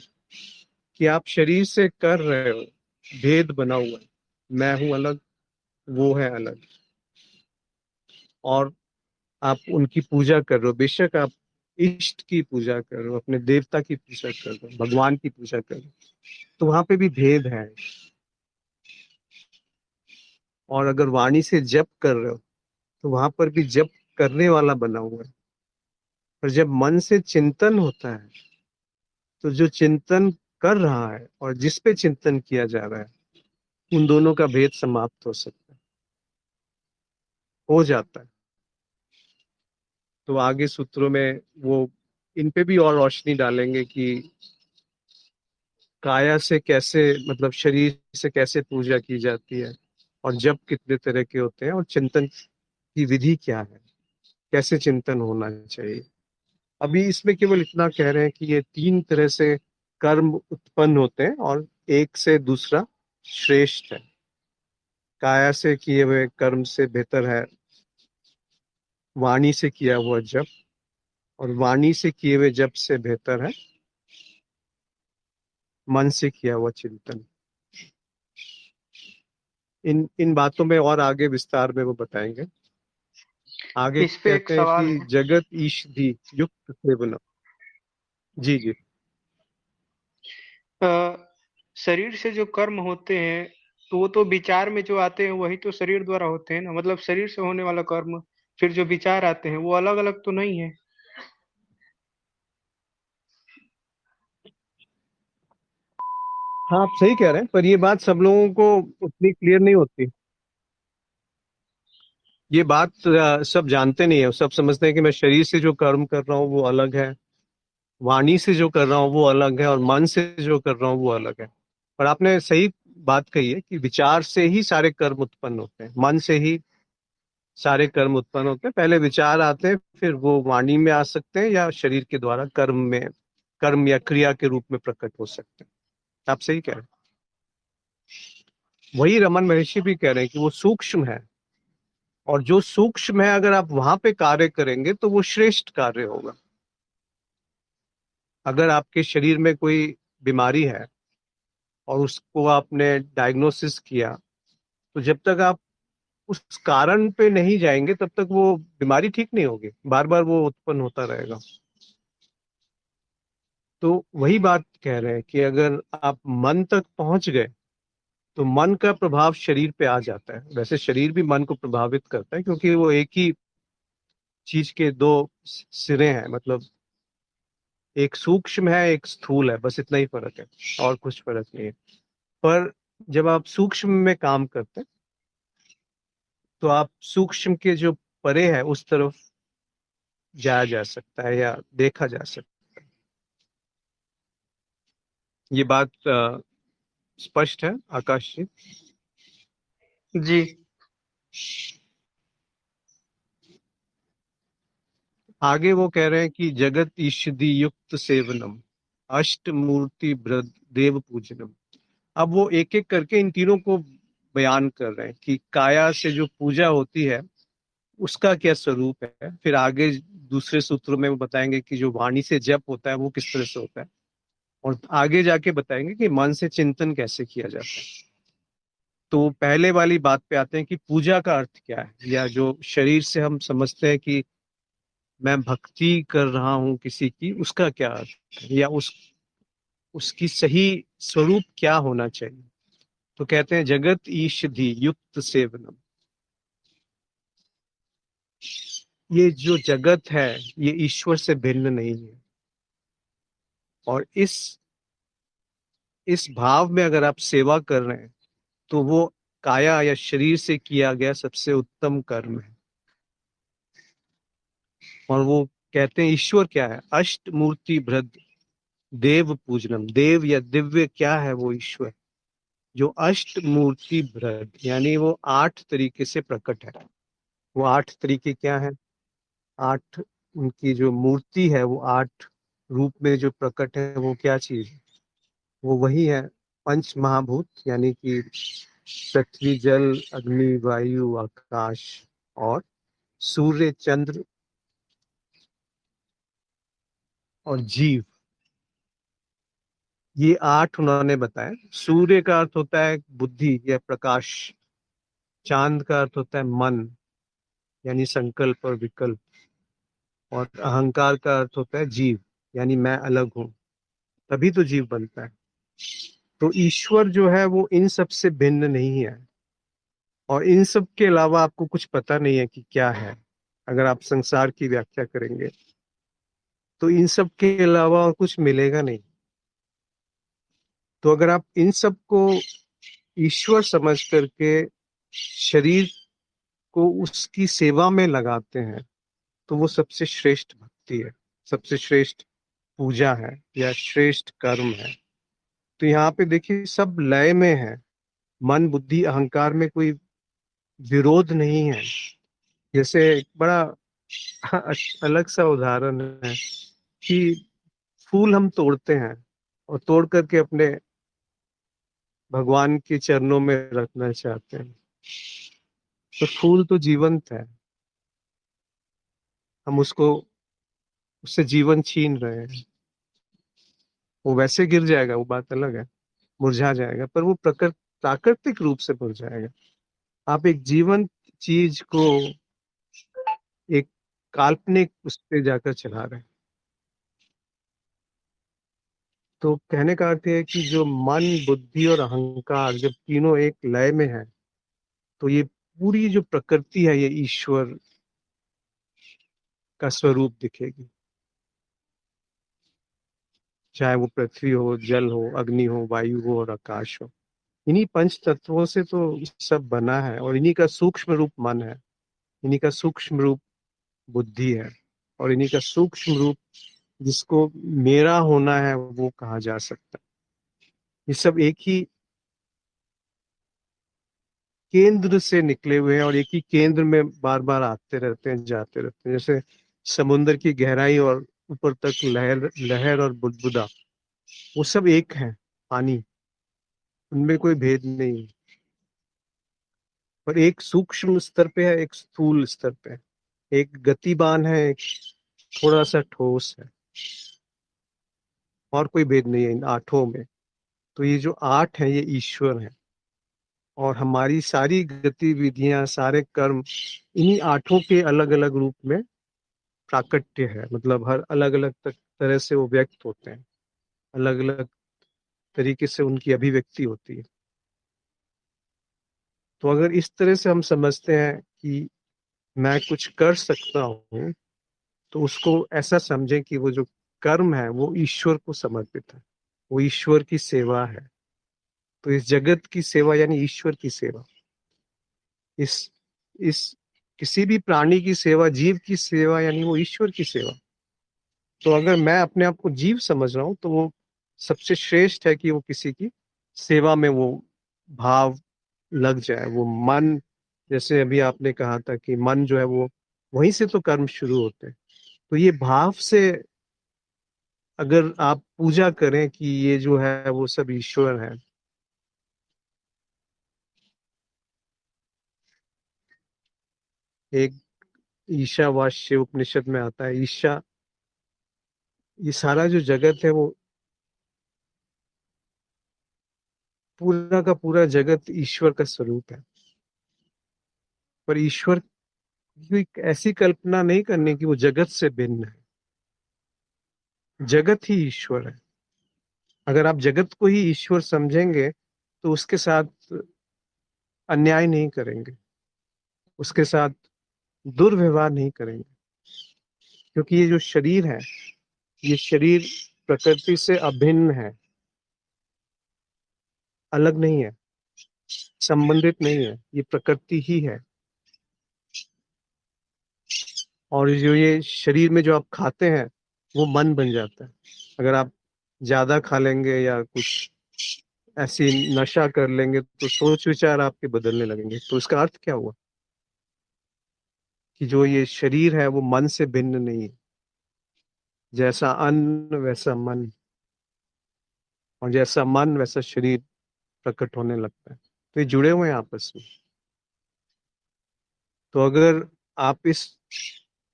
कि आप शरीर से कर रहे हो, भेद बना हुआ है, मैं हूं अलग, वो है अलग, और आप उनकी पूजा कर रहे हो। बेशक आप इष्ट की पूजा कर रहे हो, अपने देवता की पूजा कर रहे हो, भगवान की पूजा कर रहे हो, तो वहां पे भी भेद है। और अगर वाणी से जप कर रहे हो तो वहां पर भी जप करने वाला बना हुआ है। पर जब मन से चिंतन होता है तो जो चिंतन कर रहा है और जिस पे चिंतन किया जा रहा है, उन दोनों का भेद समाप्त हो सकता है, हो जाता है। तो आगे सूत्रों में वो इन पे भी और रोशनी डालेंगे कि काया से कैसे, मतलब शरीर से कैसे पूजा की जाती है, और जप कितने तरह के होते हैं, और चिंतन की विधि क्या है, कैसे चिंतन होना चाहिए। अभी इसमें केवल इतना कह रहे हैं कि ये तीन तरह से कर्म उत्पन्न होते हैं, और एक से दूसरा श्रेष्ठ है। काया से किए हुए कर्म से बेहतर है वाणी से किया हुआ जप, और वाणी से किए हुए जप से बेहतर है मन से किया हुआ चिंतन। इन इन बातों में और आगे विस्तार में वो बताएंगे। आगे इस पे एक कहते हैं सवाल कि है। जगत ईश दी युक्त सेवनम। जी जी। शरीर से जो कर्म होते हैं तो वो तो विचार में जो आते हैं वही तो शरीर द्वारा होते हैं ना, मतलब शरीर से होने वाला कर्म फिर जो विचार आते हैं वो अलग अलग तो नहीं है। हाँ आप सही कह रहे हैं, पर ये बात सब लोगों को उतनी क्लियर नहीं होती। ये बात सब जानते नहीं है। सब समझते हैं कि मैं शरीर से जो कर्म कर रहा हूँ वो अलग है, वाणी से जो कर रहा हूँ वो अलग है, और मन से जो कर रहा हूँ वो अलग है। पर आपने सही बात कही है कि विचार से ही सारे कर्म उत्पन्न होते हैं, मन से ही सारे कर्म उत्पन्न होते हैं। पहले विचार आते हैं, फिर वो वाणी में आ सकते हैं, या शरीर के द्वारा कर्म में, कर्म या क्रिया के रूप में प्रकट हो सकते हैं। आप सही कह रहे हैं। वही रमन महर्षि भी कह रहे हैं कि वो सूक्ष्म है, और जो सूक्ष्म है अगर आप वहां पे कार्य करेंगे तो वो श्रेष्ठ कार्य होगा। अगर आपके शरीर में कोई बीमारी है और उसको आपने डायग्नोसिस किया, तो जब तक आप उस कारण पे नहीं जाएंगे तब तक वो बीमारी ठीक नहीं होगी, बार बार वो उत्पन्न होता रहेगा। तो वही बात कह रहे हैं कि अगर आप मन तक पहुंच गए तो मन का प्रभाव शरीर पे आ जाता है। वैसे शरीर भी मन को प्रभावित करता है, क्योंकि वो एक ही चीज के दो सिरे हैं। मतलब एक सूक्ष्म है, एक स्थूल है, बस इतना ही फर्क है, और कुछ फर्क नहीं है। पर जब आप सूक्ष्म में काम करते हैं तो आप सूक्ष्म के जो परे है उस तरफ जाया जा सकता है या देखा जा सकता है। ये बात स्पष्ट है आकाश जी? जी। आगे वो कह रहे हैं कि जगत ईषदि युक्त सेवनम अष्ट मूर्ति देव पूजनम। अब वो एक एक करके इन तीनों को बयान कर रहे हैं कि काया से जो पूजा होती है उसका क्या स्वरूप है। फिर आगे दूसरे सूत्रों में वो बताएंगे कि जो वाणी से जप होता है वो किस तरह से होता है, और आगे जाके बताएंगे कि मन से चिंतन कैसे किया जाता है। तो पहले वाली बात पे आते हैं कि पूजा का अर्थ क्या है, या जो शरीर से हम समझते हैं कि मैं भक्ति कर रहा हूं किसी की, उसका क्या अर्थ है, या उसकी सही स्वरूप क्या होना चाहिए। तो कहते हैं जगत ईषधि युक्त सेवनम। ये जो जगत है ये ईश्वर से भिन्न नहीं है, और इस भाव में अगर आप सेवा कर रहे हैं तो वो काया या शरीर से किया गया सबसे उत्तम कर्म है। और वो कहते हैं ईश्वर क्या है, अष्ट मूर्ति भृद देव पूजनम। देव या दिव्य क्या है, वो ईश्वर जो अष्ट मूर्ति भृद, यानी वो 8 तरीके से प्रकट है। वो 8 तरीके क्या है? 8 उनकी जो मूर्ति है, वो 8 रूप में जो प्रकट है, वो क्या चीज है? वो वही है पंच महाभूत, यानी कि पृथ्वी जल अग्नि वायु आकाश और सूर्य चंद्र और जीव। ये 8 उन्होंने बताया। सूर्य का अर्थ होता है बुद्धि या प्रकाश, चांद का अर्थ होता है मन यानी संकल्प और विकल्प, और अहंकार का अर्थ होता है जीव यानी मैं अलग हूं, तभी तो जीव बनता है। तो ईश्वर जो है वो इन सब से भिन्न नहीं है, और इन सब के अलावा आपको कुछ पता नहीं है कि क्या है। अगर आप संसार की व्याख्या करेंगे तो इन सब के अलावा और कुछ मिलेगा नहीं। तो अगर आप इन सब को ईश्वर समझ करके शरीर को उसकी सेवा में लगाते हैं तो वो सबसे श्रेष्ठ भक्ति है, सबसे श्रेष्ठ पूजा है या श्रेष्ठ कर्म है। तो यहाँ पे देखिए सब लय में है, मन बुद्धि अहंकार में कोई विरोध नहीं है। जैसे एक बड़ा अलग सा उदाहरण है कि फूल हम तोड़ते हैं और तोड़ करके अपने भगवान के चरणों में रखना चाहते हैं, तो फूल तो जीवंत है, हम उससे जीवन छीन रहे हैं। वो वैसे गिर जाएगा, वो बात अलग है, मुरझा जाएगा, पर वो प्राकृतिक रूप से मुरझाएगा। आप एक जीवंत चीज को एक काल्पनिक उस पे जाकर चला रहे हैं। तो कहने का अर्थ है कि जो मन बुद्धि और अहंकार जब तीनों एक लय में है तो ये पूरी जो प्रकृति है ये ईश्वर का स्वरूप दिखेगी। चाहे वो पृथ्वी हो, जल हो, अग्नि हो, वायु हो और आकाश हो। इन्हीं पंच तत्वों से तो सब बना है, और इन्हीं का सूक्ष्म रूप मन है, इन्हीं का सूक्ष्म रूप बुद्धि है, और इन्हीं का सूक्ष्म रूप जिसको मेरा होना है वो कहा जा सकता है। ये सब एक ही केंद्र से निकले हुए हैं, और एक ही केंद्र में बार बार आते रहते हैं जाते रहते हैं। जैसे समुद्र की गहराई और ऊपर तक लहर लहर और बुदबुदा, वो सब एक है, पानी, उनमें कोई भेद नहीं है। पर एक सूक्ष्म स्तर पे है, एक स्थूल स्तर पे है, एक गतिमान है, एक थोड़ा सा ठोस है, और कोई भेद नहीं है इन आठों में। तो ये जो 8 है ये ईश्वर है, और हमारी सारी गतिविधियां सारे कर्म इन्हीं आठों के अलग अलग रूप में प्राकट्य है। मतलब हर अलग अलग तरह से वो व्यक्त होते हैं, अलग अलग तरीके से उनकी अभिव्यक्ति होती है। तो अगर इस तरह से हम समझते हैं कि मैं कुछ कर सकता हूँ, तो उसको ऐसा समझें कि वो जो कर्म है वो ईश्वर को समर्पित है, वो ईश्वर की सेवा है। तो इस जगत की सेवा यानी ईश्वर की सेवा, इस किसी भी प्राणी की सेवा, जीव की सेवा यानी वो ईश्वर की सेवा। तो अगर मैं अपने आप को जीव समझ रहा हूँ तो वो सबसे श्रेष्ठ है कि वो किसी की सेवा में वो भाव लग जाए, वो मन, जैसे अभी आपने कहा था कि मन जो है वो वहीं से तो कर्म शुरू होते हैं। तो ये भाव से अगर आप पूजा करें कि ये जो है वो सब ईश्वर है। एक ईशावास्य उपनिषद में आता है, ईशा, ये सारा जो जगत है वो पूरा का पूरा जगत ईश्वर का स्वरूप है। पर ईश्वर की ऐसी कल्पना नहीं करनी कि वो जगत से भिन्न है। जगत ही ईश्वर है। अगर आप जगत को ही ईश्वर समझेंगे तो उसके साथ अन्याय नहीं करेंगे, उसके साथ दुर्व्यवहार नहीं करेंगे, क्योंकि ये जो शरीर है, ये शरीर प्रकृति से अभिन्न है, अलग नहीं है, संबंधित नहीं है, ये प्रकृति ही है। और जो ये शरीर में जो आप खाते हैं वो मन बन जाता है। अगर आप ज्यादा खा लेंगे या कुछ ऐसी नशा कर लेंगे तो सोच विचार आपके बदलने लगेंगे। तो इसका अर्थ क्या हुआ कि जो ये शरीर है वो मन से भिन्न नहीं है। जैसा अन्न वैसा मन, और जैसा मन वैसा शरीर प्रकट होने लगता है। तो ये जुड़े हुए हैं आपस में। तो अगर आप इस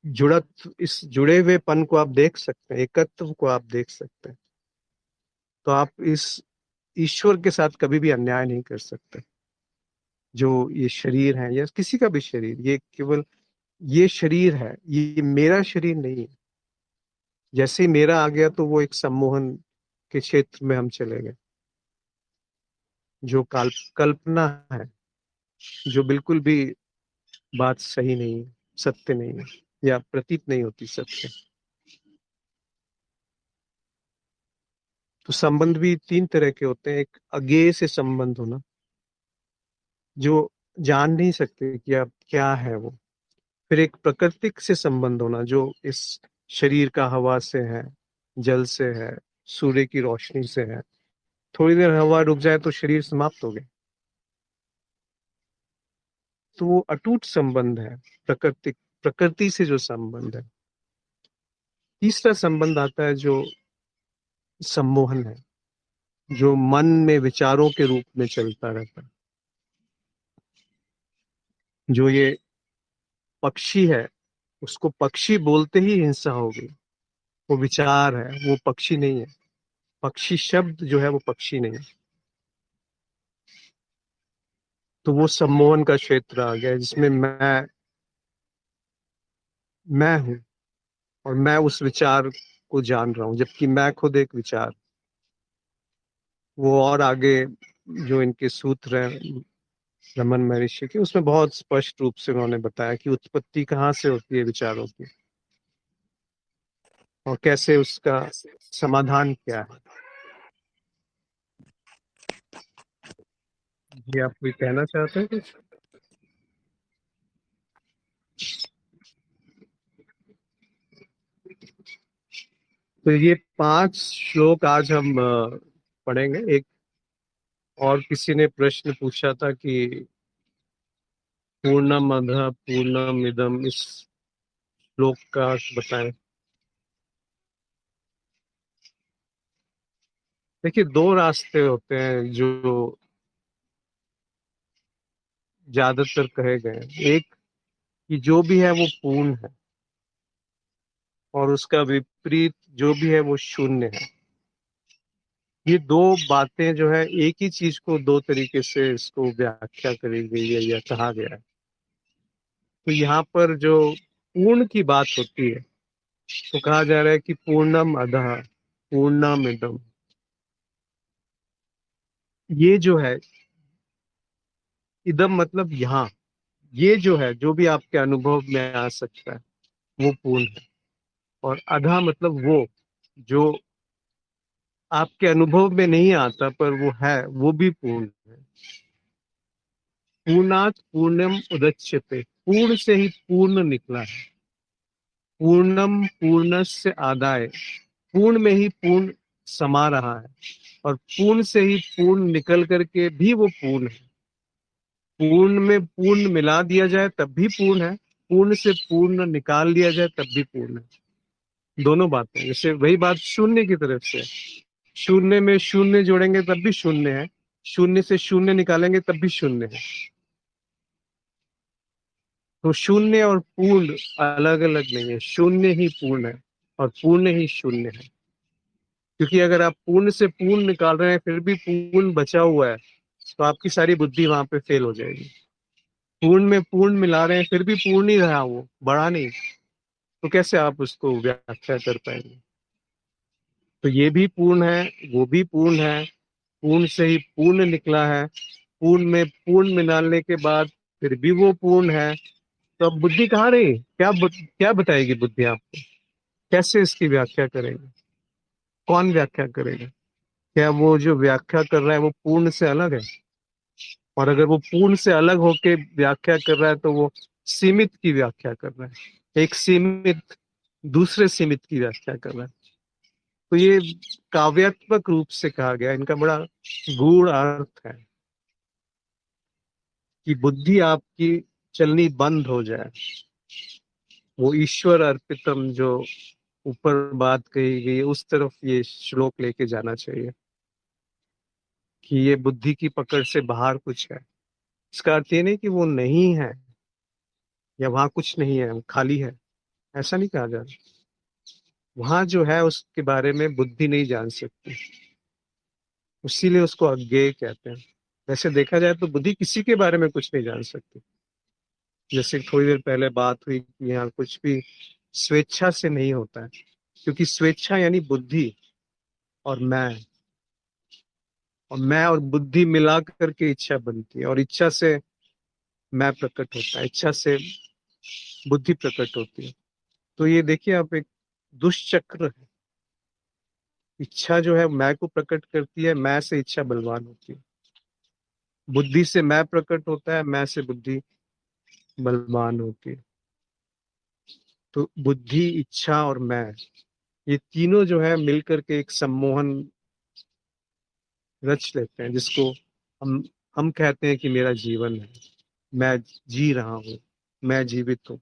जुड़े हुएपन को आप देख सकते हैं, एकत्व को आप देख सकते हैं, तो आप इस ईश्वर के साथ कभी भी अन्याय नहीं कर सकते। जो ये शरीर है या किसी का भी शरीर, ये केवल ये शरीर है, ये मेरा शरीर नहीं है। जैसे ही मेरा आ गया तो वो एक सम्मोहन के क्षेत्र में हम चले गए, जो कल्पना है, जो बिल्कुल भी बात सही नहीं है, सत्य नहीं है, या प्रतीत नहीं होती सत्य। तो संबंध भी तीन तरह के होते हैं। एक अज्ञेय से संबंध होना, जो जान नहीं सकते कि अब क्या है वो। फिर एक प्राकृतिक से संबंध होना, जो इस शरीर का हवा से है, जल से है, सूर्य की रोशनी से है। थोड़ी देर हवा रुक जाए तो शरीर समाप्त हो गया। तो वो अटूट संबंध है, प्राकृतिक, प्रकृति से जो संबंध है। तीसरा संबंध आता है जो सम्मोहन है, जो मन में विचारों के रूप में चलता रहता है। जो ये पक्षी है, उसको पक्षी बोलते ही हिंसा हो गई। वो विचार है, वो पक्षी नहीं है। पक्षी शब्द जो है वो पक्षी नहीं है। तो वो सम्मोहन का क्षेत्र आ गया, जिसमें मैं हूं, और मैं उस विचार को जान रहा हूं, जबकि मैं खुद एक विचार। वो और आगे जो इनके सूत्र हैं रमन महर्षि के, उसमें बहुत स्पष्ट रूप से उन्होंने बताया कि उत्पत्ति कहाँ से होती है विचारों की, और कैसे उसका समाधान क्या है। ये आप कोई कहना चाहते हैं कुछ? तो ये 5 श्लोक आज हम पढ़ेंगे। एक और किसी ने प्रश्न पूछा था कि पूर्णमद पूर्णमिदम, इस श्लोक का अर्थ बताएं। देखिए, दो रास्ते होते हैं जो ज्यादातर कहे गए हैं। एक कि जो भी है वो पूर्ण है, और उसका विपरीत जो भी है वो शून्य है। ये दो बातें जो है, एक ही चीज को दो तरीके से इसको व्याख्या करी गई है या कहा गया है। तो यहाँ पर जो पूर्ण की बात होती है तो कहा जा रहा है कि पूर्णम अधः पूर्णम इदम। ये जो है, इदम मतलब यहाँ, ये जो है, जो भी आपके अनुभव में आ सकता है वो पूर्ण है। और अधा मतलब वो जो आपके अनुभव में नहीं आता पर वो है, वो भी पूर्ण है। पूर्णात पूर्णम उदच्यते, पूर्ण से ही पूर्ण निकला है। पूर्णम पूर्णस्य आदाय, पूर्ण में ही पूर्ण समा रहा है। और पूर्ण से ही पूर्ण निकल करके भी वो पूर्ण है। पूर्ण में पूर्ण मिला दिया जाए तब भी पूर्ण है, पूर्ण से पूर्ण निकाल दिया जाए तब भी पूर्ण है। दोनों बातें, जैसे वही बात शून्य की तरफ से, शून्य में शून्य जोड़ेंगे तब भी शून्य है, शून्य से शून्य निकालेंगे तब भी शून्य है। तो शून्य और पूर्ण अलग अलग नहीं है, शून्य ही पूर्ण है और पूर्ण ही शून्य है। क्योंकि अगर आप पूर्ण से पूर्ण निकाल रहे हैं फिर भी पूर्ण बचा हुआ है, तो आपकी सारी बुद्धि वहां पे फेल हो जाएगी। पूर्ण में पूर्ण मिला रहे हैं फिर भी पूर्ण ही रहा, वो बढ़ा नहीं, तो कैसे आप उसको व्याख्या कर पाएंगे। तो ये भी पूर्ण है, वो भी पूर्ण है, पूर्ण से ही पूर्ण निकला है, पूर्ण में पूर्ण मिलाने के बाद फिर भी वो पूर्ण है। तो अब बुद्धि कहाँ रही, क्या बताएगी बुद्धि आपको, कैसे इसकी व्याख्या करेंगे, कौन व्याख्या करेगा। क्या वो जो व्याख्या कर रहा है वो पूर्ण से अलग है? और अगर वो पूर्ण से अलग होके व्याख्या कर रहा है तो वो सीमित की व्याख्या कर रहा है, एक सीमित दूसरे सीमित की व्याख्या कर रहा है। तो ये काव्यात्मक रूप से कहा गया, इनका बड़ा गूढ़ अर्थ है कि बुद्धि आपकी चलनी बंद हो जाए। वो ईश्वर अर्पितम जो ऊपर बात कही गई उस तरफ ये श्लोक लेके जाना चाहिए कि ये बुद्धि की पकड़ से बाहर कुछ है। इसका अर्थ ये नहीं कि वो नहीं है या वहां कुछ नहीं है, वो खाली है, ऐसा नहीं कहा जा रहा। वहां जो है उसके बारे में बुद्धि नहीं जान सकती, इसीलिए उसको अज्ञेय कहते हैं। वैसे देखा जाए तो बुद्धि किसी के बारे में कुछ नहीं जान सकती। जैसे थोड़ी देर पहले बात हुई कि यहाँ कुछ भी स्वेच्छा से नहीं होता है, क्योंकि स्वेच्छा यानी बुद्धि और मैं और बुद्धि मिला करके इच्छा बनती है, और इच्छा से मैं प्रकट होता है, इच्छा से बुद्धि प्रकट होती है। तो ये देखिए आप, एक दुष्चक्र है। इच्छा जो है मैं को प्रकट करती है, मैं से इच्छा बलवान होती है, बुद्धि से मैं प्रकट होता है, मैं से बुद्धि बलवान होती है। तो बुद्धि, इच्छा और मैं, ये तीनों जो है मिलकर के एक सम्मोहन रच लेते हैं, जिसको हम हम कहते हैं कि मेरा जीवन है, मैं जी रहा हूँ, मैं जीवित हूँ।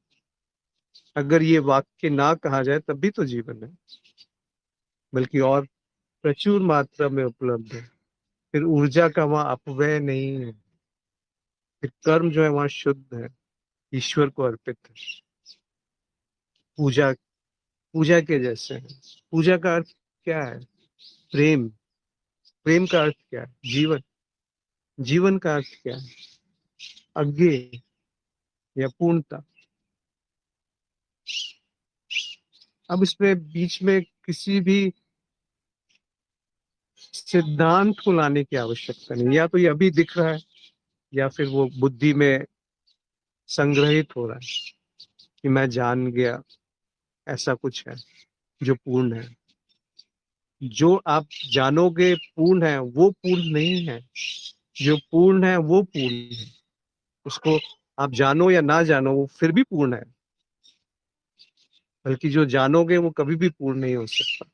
अगर ये वाक्य ना कहा जाए तब भी तो जीवन है, बल्कि और प्रचुर मात्रा में उपलब्ध है। फिर ऊर्जा का वहां अपव्यय नहीं है, फिर कर्म जो है वहां शुद्ध है, ईश्वर को अर्पित है, पूजा पूजा के जैसे है। पूजा का अर्थ क्या है? प्रेम। प्रेम का अर्थ क्या है? जीवन। जीवन का अर्थ क्या है? अज्ञेय या पूर्णता। अब इसमें बीच में किसी भी सिद्धांत को लाने की आवश्यकता नहीं, या तो ये अभी दिख रहा है या फिर वो बुद्धि में संग्रहित हो रहा है कि मैं जान गया, ऐसा कुछ है जो पूर्ण है। जो आप जानोगे पूर्ण है वो पूर्ण नहीं है, जो पूर्ण है वो पूर्ण है। उसको आप जानो या ना जानो वो फिर भी पूर्ण है, बल्कि जो जानोगे वो कभी भी पूर्ण नहीं हो सकता,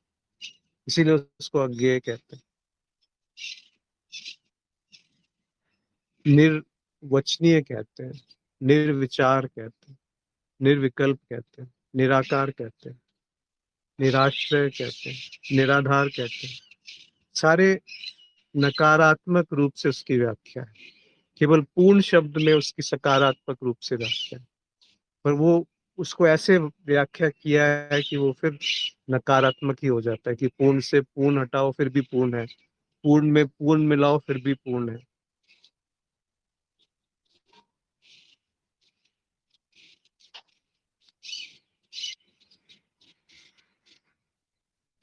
इसीलिए उसको अज्ञेय कहते हैं, निर्वचनीय कहते हैं, निर्विचार कहते हैं, निर्विकल्प कहते हैं, निराकार कहते हैं, निराश्रय कहते हैं, निराधार कहते हैं। सारे नकारात्मक रूप से उसकी व्याख्या है, केवल पूर्ण शब्द में उसकी सकारात्मक रूप से व्याख्या है। पर वो उसको ऐसे व्याख्या किया है कि वो फिर नकारात्मक ही हो जाता है कि पूर्ण से पूर्ण हटाओ फिर भी पूर्ण है, पूर्ण में पूर्ण मिलाओ फिर भी पूर्ण है।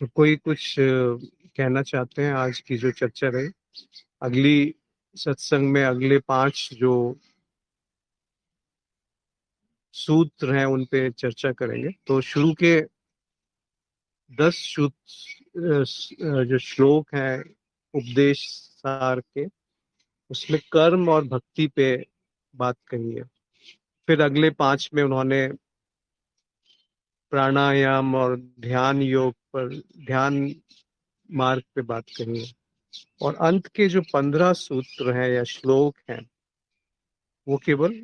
तो कोई कुछ कहना चाहते हैं आज की जो चर्चा रही? अगली सत्संग में अगले 5 जो सूत्र हैं उन पे चर्चा करेंगे। तो शुरू के 10 जो श्लोक हैं उपदेश सार के, उसमें कर्म और भक्ति पे बात कही है। फिर अगले 5 में उन्होंने प्राणायाम और ध्यान योग पर, ध्यान मार्ग पे बात कही है। और अंत के जो 15 सूत्र हैं या श्लोक हैं वो केवल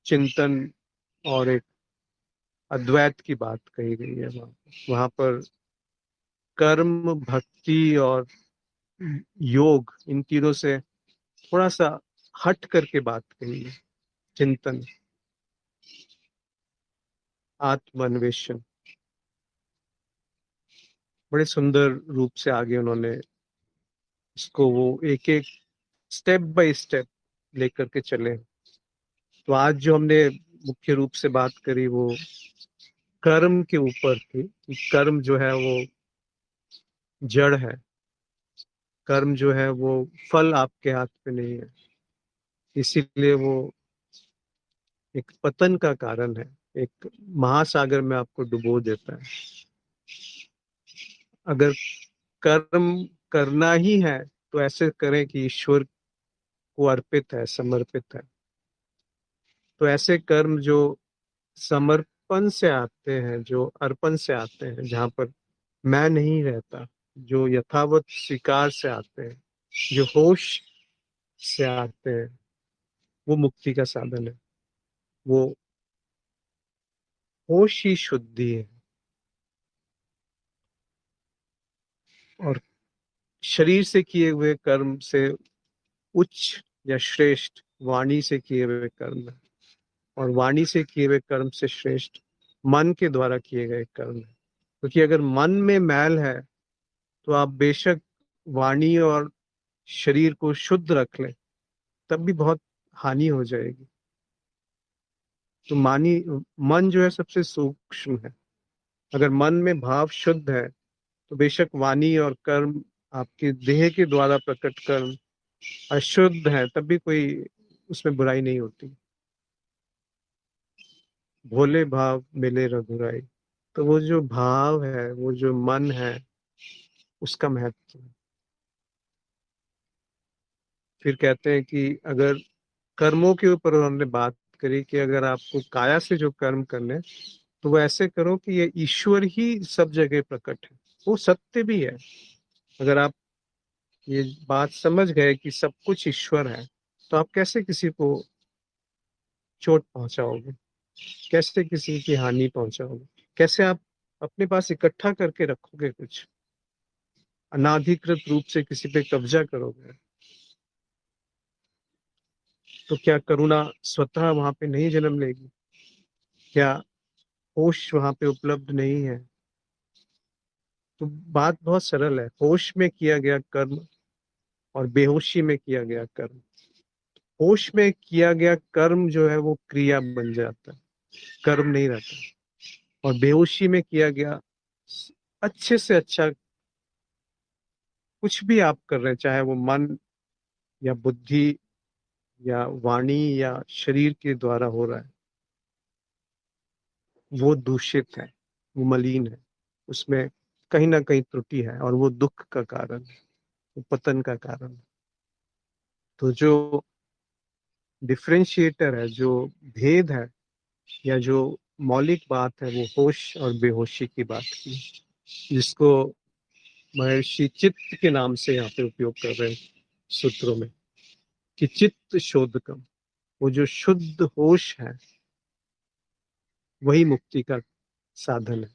चिंतन और एक अद्वैत की बात कही गई है। वहां पर कर्म, भक्ति और योग, इन तीनों से थोड़ा सा हट करके बात कही है। चिंतन, आत्मान्वेषण, बड़े सुंदर रूप से आगे उन्होंने इसको वो एक एक स्टेप बाय स्टेप लेकर के चले। तो आज जो हमने मुख्य रूप से बात करी वो कर्म के ऊपर थी कि कर्म जो है वो जड़ है, कर्म जो है वो फल आपके हाथ पे नहीं है, इसीलिए वो एक पतन का कारण है, एक महासागर में आपको डुबो देता है। अगर कर्म करना ही है तो ऐसे करें कि ईश्वर को अर्पित है, समर्पित है। तो ऐसे कर्म जो समर्पण से आते हैं, जो अर्पण से आते हैं, जहां पर मैं नहीं रहता, जो यथावत स्वीकार से आते हैं, जो होश से आते हैं, वो मुक्ति का साधन है। वो होश ही शुद्धि है। और शरीर से किए हुए कर्म से उच्च या श्रेष्ठ वाणी से किए हुए कर्म है, और वाणी से किए हुए कर्म से श्रेष्ठ मन के द्वारा किए गए कर्म है। क्योंकि अगर मन में मैल है तो आप बेशक वाणी और शरीर को शुद्ध रख लें, तब भी बहुत हानि हो जाएगी। तो मन जो है सबसे सूक्ष्म है। अगर मन में भाव शुद्ध है तो बेशक वाणी और कर्म, आपके देह के द्वारा प्रकट कर्म अशुद्ध है, तब भी कोई उसमें बुराई नहीं होती। भोले भाव मिले रघुराई। तो वो जो भाव है, वो जो मन है, उसका महत्व है। फिर कहते हैं कि अगर कर्मों के ऊपर उन्होंने बात करी कि अगर आपको काया से जो कर्म करने, तो वो ऐसे करो कि ये ईश्वर ही सब जगह प्रकट है। वो सत्य भी है। अगर आप ये बात समझ गए कि सब कुछ ईश्वर है, तो आप कैसे किसी को चोट पहुंचाओगे, कैसे किसी की हानि पहुंचाओगे, कैसे आप अपने पास इकट्ठा करके रखोगे, कुछ अनाधिकृत रूप से किसी पे कब्जा करोगे, तो क्या करुणा स्वतः वहां पे नहीं जन्म लेगी? क्या होश वहां पे उपलब्ध नहीं है? तो बात बहुत सरल है। होश में किया गया कर्म और बेहोशी में किया गया कर्म, होश में किया गया कर्म जो है वो क्रिया बन जाता है, कर्म नहीं रहता। और बेहोशी में किया गया अच्छे से अच्छा कुछ भी आप कर रहे हैं, चाहे वो मन या बुद्धि या वाणी या शरीर के द्वारा हो रहा है, वो दूषित है, वो मलिन है, उसमें कहीं ना कहीं त्रुटि है, और वो दुख का कारण है, वो पतन का कारण है। तो जो डिफरेंशिएटर है, जो भेद है, या जो मौलिक बात है, वो होश और बेहोशी की बात की, जिसको महर्षि चित्त के नाम से यहाँ पे उपयोग कर रहे हैं सूत्रों में, कि चित्त शोधकम, वो जो शुद्ध होश है वही मुक्ति का साधन है।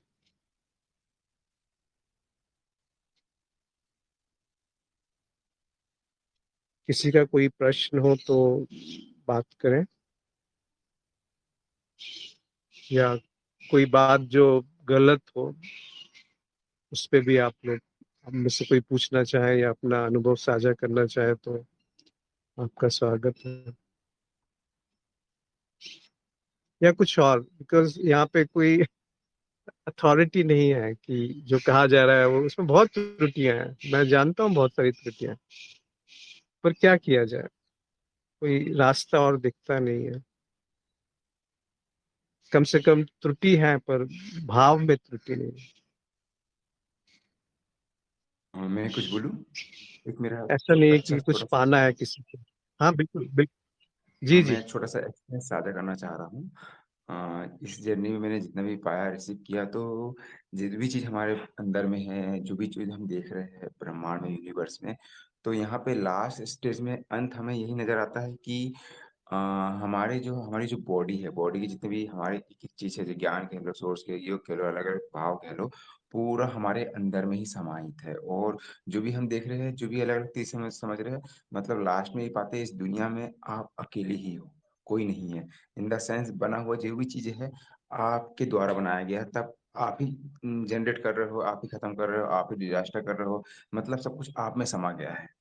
किसी का कोई प्रश्न हो तो बात करें, या कोई बात जो गलत हो उस पे भी आप लोग, हम में से कोई पूछना चाहे या अपना अनुभव साझा करना चाहे तो आपका स्वागत है। या कुछ और, बिकॉज यहाँ पे कोई अथॉरिटी नहीं है कि जो कहा जा रहा है वो, उसमें बहुत त्रुटियां हैं, मैं जानता हूँ बहुत सारी त्रुटियां हैं, पर क्या किया जाए। कोई रास्ता और दिखता नहीं है। कम से कम त्रुटि है, पर भाव में त्रुटि नहीं है। मैं कुछ बोलूं? एक मेरा ऐसा नहीं है अच्छा कि कुछ छोटा सा, पाना है किसी को। हाँ, बिल्कुल बिल्कुल। हाँ, जी जी। मैं छोटा सा एक्सपीरियंस साझा करना चाह रहा हूँ। इस जर्नी में मैंने जितना भी पाया, रिसीव किया, तो जितनी भी चीज हमारे अंदर में है, जो भी चीज हम देख रहे हैं ब्रह्मांड में, यूनिवर्स में, तो यहाँ पे लास्ट स्टेज में अंत हमें यही नजर आता है कि अ, हमारी जो बॉडी है, बॉडी की जितनी भी हमारी एक एक चीज है, जो ज्ञान कह लो, सोर्स के योग कह लो, अलग अलग भाव कह लो, पूरा हमारे अंदर में ही समाहित है। और जो भी हम देख रहे हैं, जो भी अलग अलग चीज समझ रहे हैं, मतलब लास्ट में ये पाते हैं, इस दुनिया में आप अकेले ही हो, कोई नहीं है। इन द सेंस बना हुआ जो भी चीजें है, आपके द्वारा बनाया गया है, तब आप ही जनरेट कर रहे हो, आप ही खत्म कर रहे हो, आप ही डिजास्टर कर रहे हो, मतलब सब कुछ आप में समा गया है।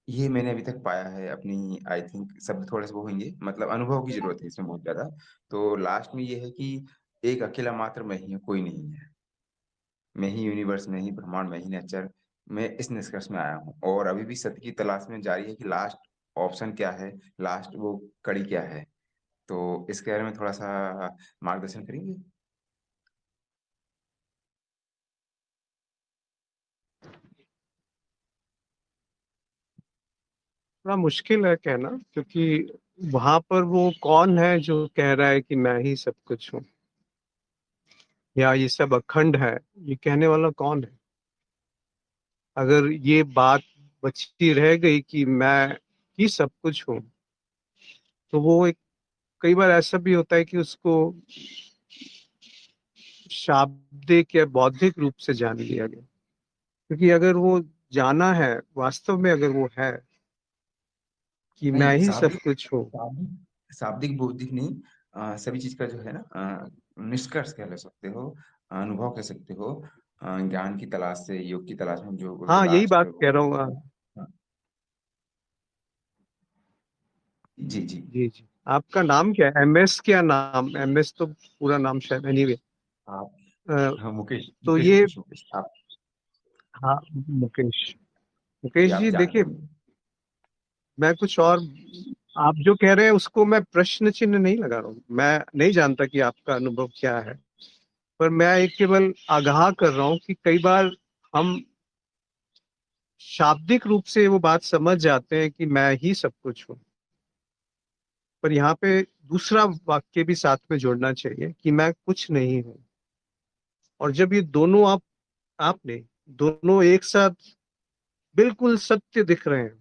ये मैंने अभी तक पाया है अपनी, आई थिंक सब थोड़े से वो होंगे, मतलब अनुभव की जरूरत है इसमें बहुत ज्यादा। तो लास्ट में ये है कि एक अकेला मात्र मैं ही हूँ, कोई नहीं है। मैं ही यूनिवर्स, में ही ब्रह्मांड, में ही नेचर। मैं इस निष्कर्ष में आया हूँ, और अभी भी सत्य की तलाश में जारी है कि लास्ट ऑप्शन क्या है, लास्ट वो कड़ी क्या है। तो इसके बारे में थोड़ा सा मार्गदर्शन करेंगे? थोड़ा मुश्किल है कहना, क्योंकि वहां पर वो कौन है जो कह रहा है कि मैं ही सब कुछ हूँ, या ये सब अखंड है, ये कहने वाला कौन है? अगर ये बात बची रह गई कि मैं ही सब कुछ हूँ, तो वो एक, कई बार ऐसा भी होता है कि उसको शाब्दिक या बौद्धिक रूप से जान लिया गया। क्योंकि अगर वो जाना है, वास्तव में अगर वो है कि मैं नहीं, ही सब शाब्दिक कुछ हूँ। शाब्दिक शाब्दिक बौद्धिक नहीं, सभी चीज का जो है ना, निष्कर्ष कह सकते हो, अनुभव कह सकते हो, ज्ञान की तलाश से, योग की तलाश में जो हाँ, यही लास्ट बात कह वो रहा हूँ। होता है। हाँ, जी जी। जी जी। आपका नाम क्या है? एमएस? क्या नाम? एमएस तो पूरा नाम शायद, एनीवे। आप, हाँ, मुकेश तो मुकेश ये, मुकेश मुकेश, आप, हाँ, मुकेश। जी मुकेश आप जी, जानते देखिए, होंगे। मैं कुछ और, आप जो कह रहे हैं उसको मैं प्रश्न चिन्ह नहीं लगा रहा हूँ। मैं नहीं जानता कि आपका अनुभव क्या है, पर मैं एक केवल आगाह कर रहा हूँ कि कई बार हम शाब्दिक रूप से वो बात समझ जाते हैं कि मैं ही सब कुछ हूँ, पर यहाँ पे दूसरा वाक्य भी साथ में जोड़ना चाहिए कि मैं कुछ नहीं हूँ। और जब ये दोनों आपने दोनों एक साथ बिल्कुल सत्य दिख रहे हैं,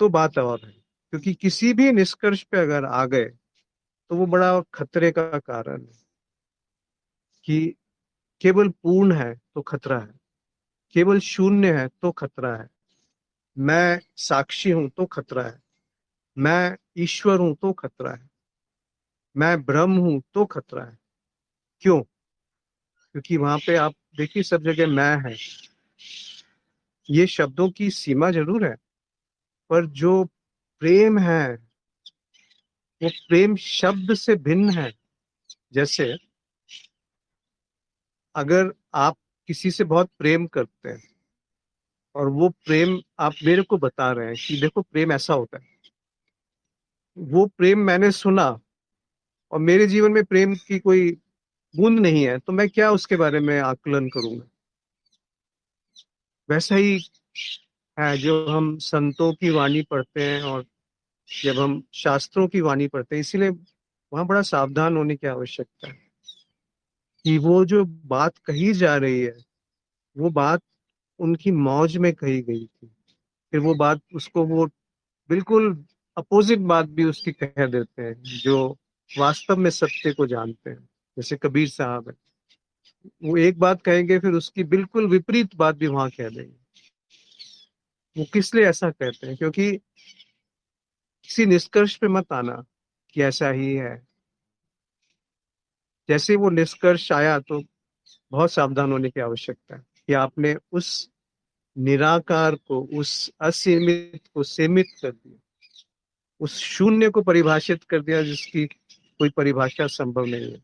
तो बात और है। क्योंकि किसी भी निष्कर्ष पे अगर आ गए, तो वो बड़ा खतरे का कारण है। कि केवल पूर्ण है तो खतरा है, केवल शून्य है तो खतरा है, मैं साक्षी हूं तो खतरा है, मैं ईश्वर हूं तो खतरा है, मैं ब्रह्म हूं तो खतरा है। क्यों? क्योंकि वहां पे आप देखिए, सब जगह मैं है। ये शब्दों की सीमा जरूर है, पर जो प्रेम है, वो प्रेम शब्द से भिन्न है। जैसे अगर आप किसी से बहुत प्रेम करते हैं, और वो प्रेम आप मेरे को बता रहे हैं कि देखो प्रेम ऐसा होता है, वो प्रेम मैंने सुना, और मेरे जीवन में प्रेम की कोई बूंद नहीं है, तो मैं क्या उसके बारे में आकलन करूंगा? वैसा ही है जो हम संतों की वाणी पढ़ते हैं, और जब हम शास्त्रों की वाणी पढ़ते हैं, इसीलिए वहां बड़ा सावधान होने की आवश्यकता है कि वो जो बात कही जा रही है, वो बात उनकी मौज में कही गई थी। फिर वो बात उसको वो बिल्कुल अपोजिट बात भी उसकी कह देते हैं, जो वास्तव में सत्य को जानते हैं। जैसे कबीर साहब है, वो एक बात कहेंगे, फिर उसकी बिल्कुल विपरीत बात भी वहां कह देंगे। वो किस लिए ऐसा कहते हैं? क्योंकि किसी निष्कर्ष पे मत आना कि ऐसा ही है। जैसे वो निष्कर्ष आया, तो बहुत सावधान होने की आवश्यकता है कि आपने उस निराकार को, उस असीमित को सीमित कर दिया, उस शून्य को परिभाषित कर दिया जिसकी कोई परिभाषा संभव नहीं है।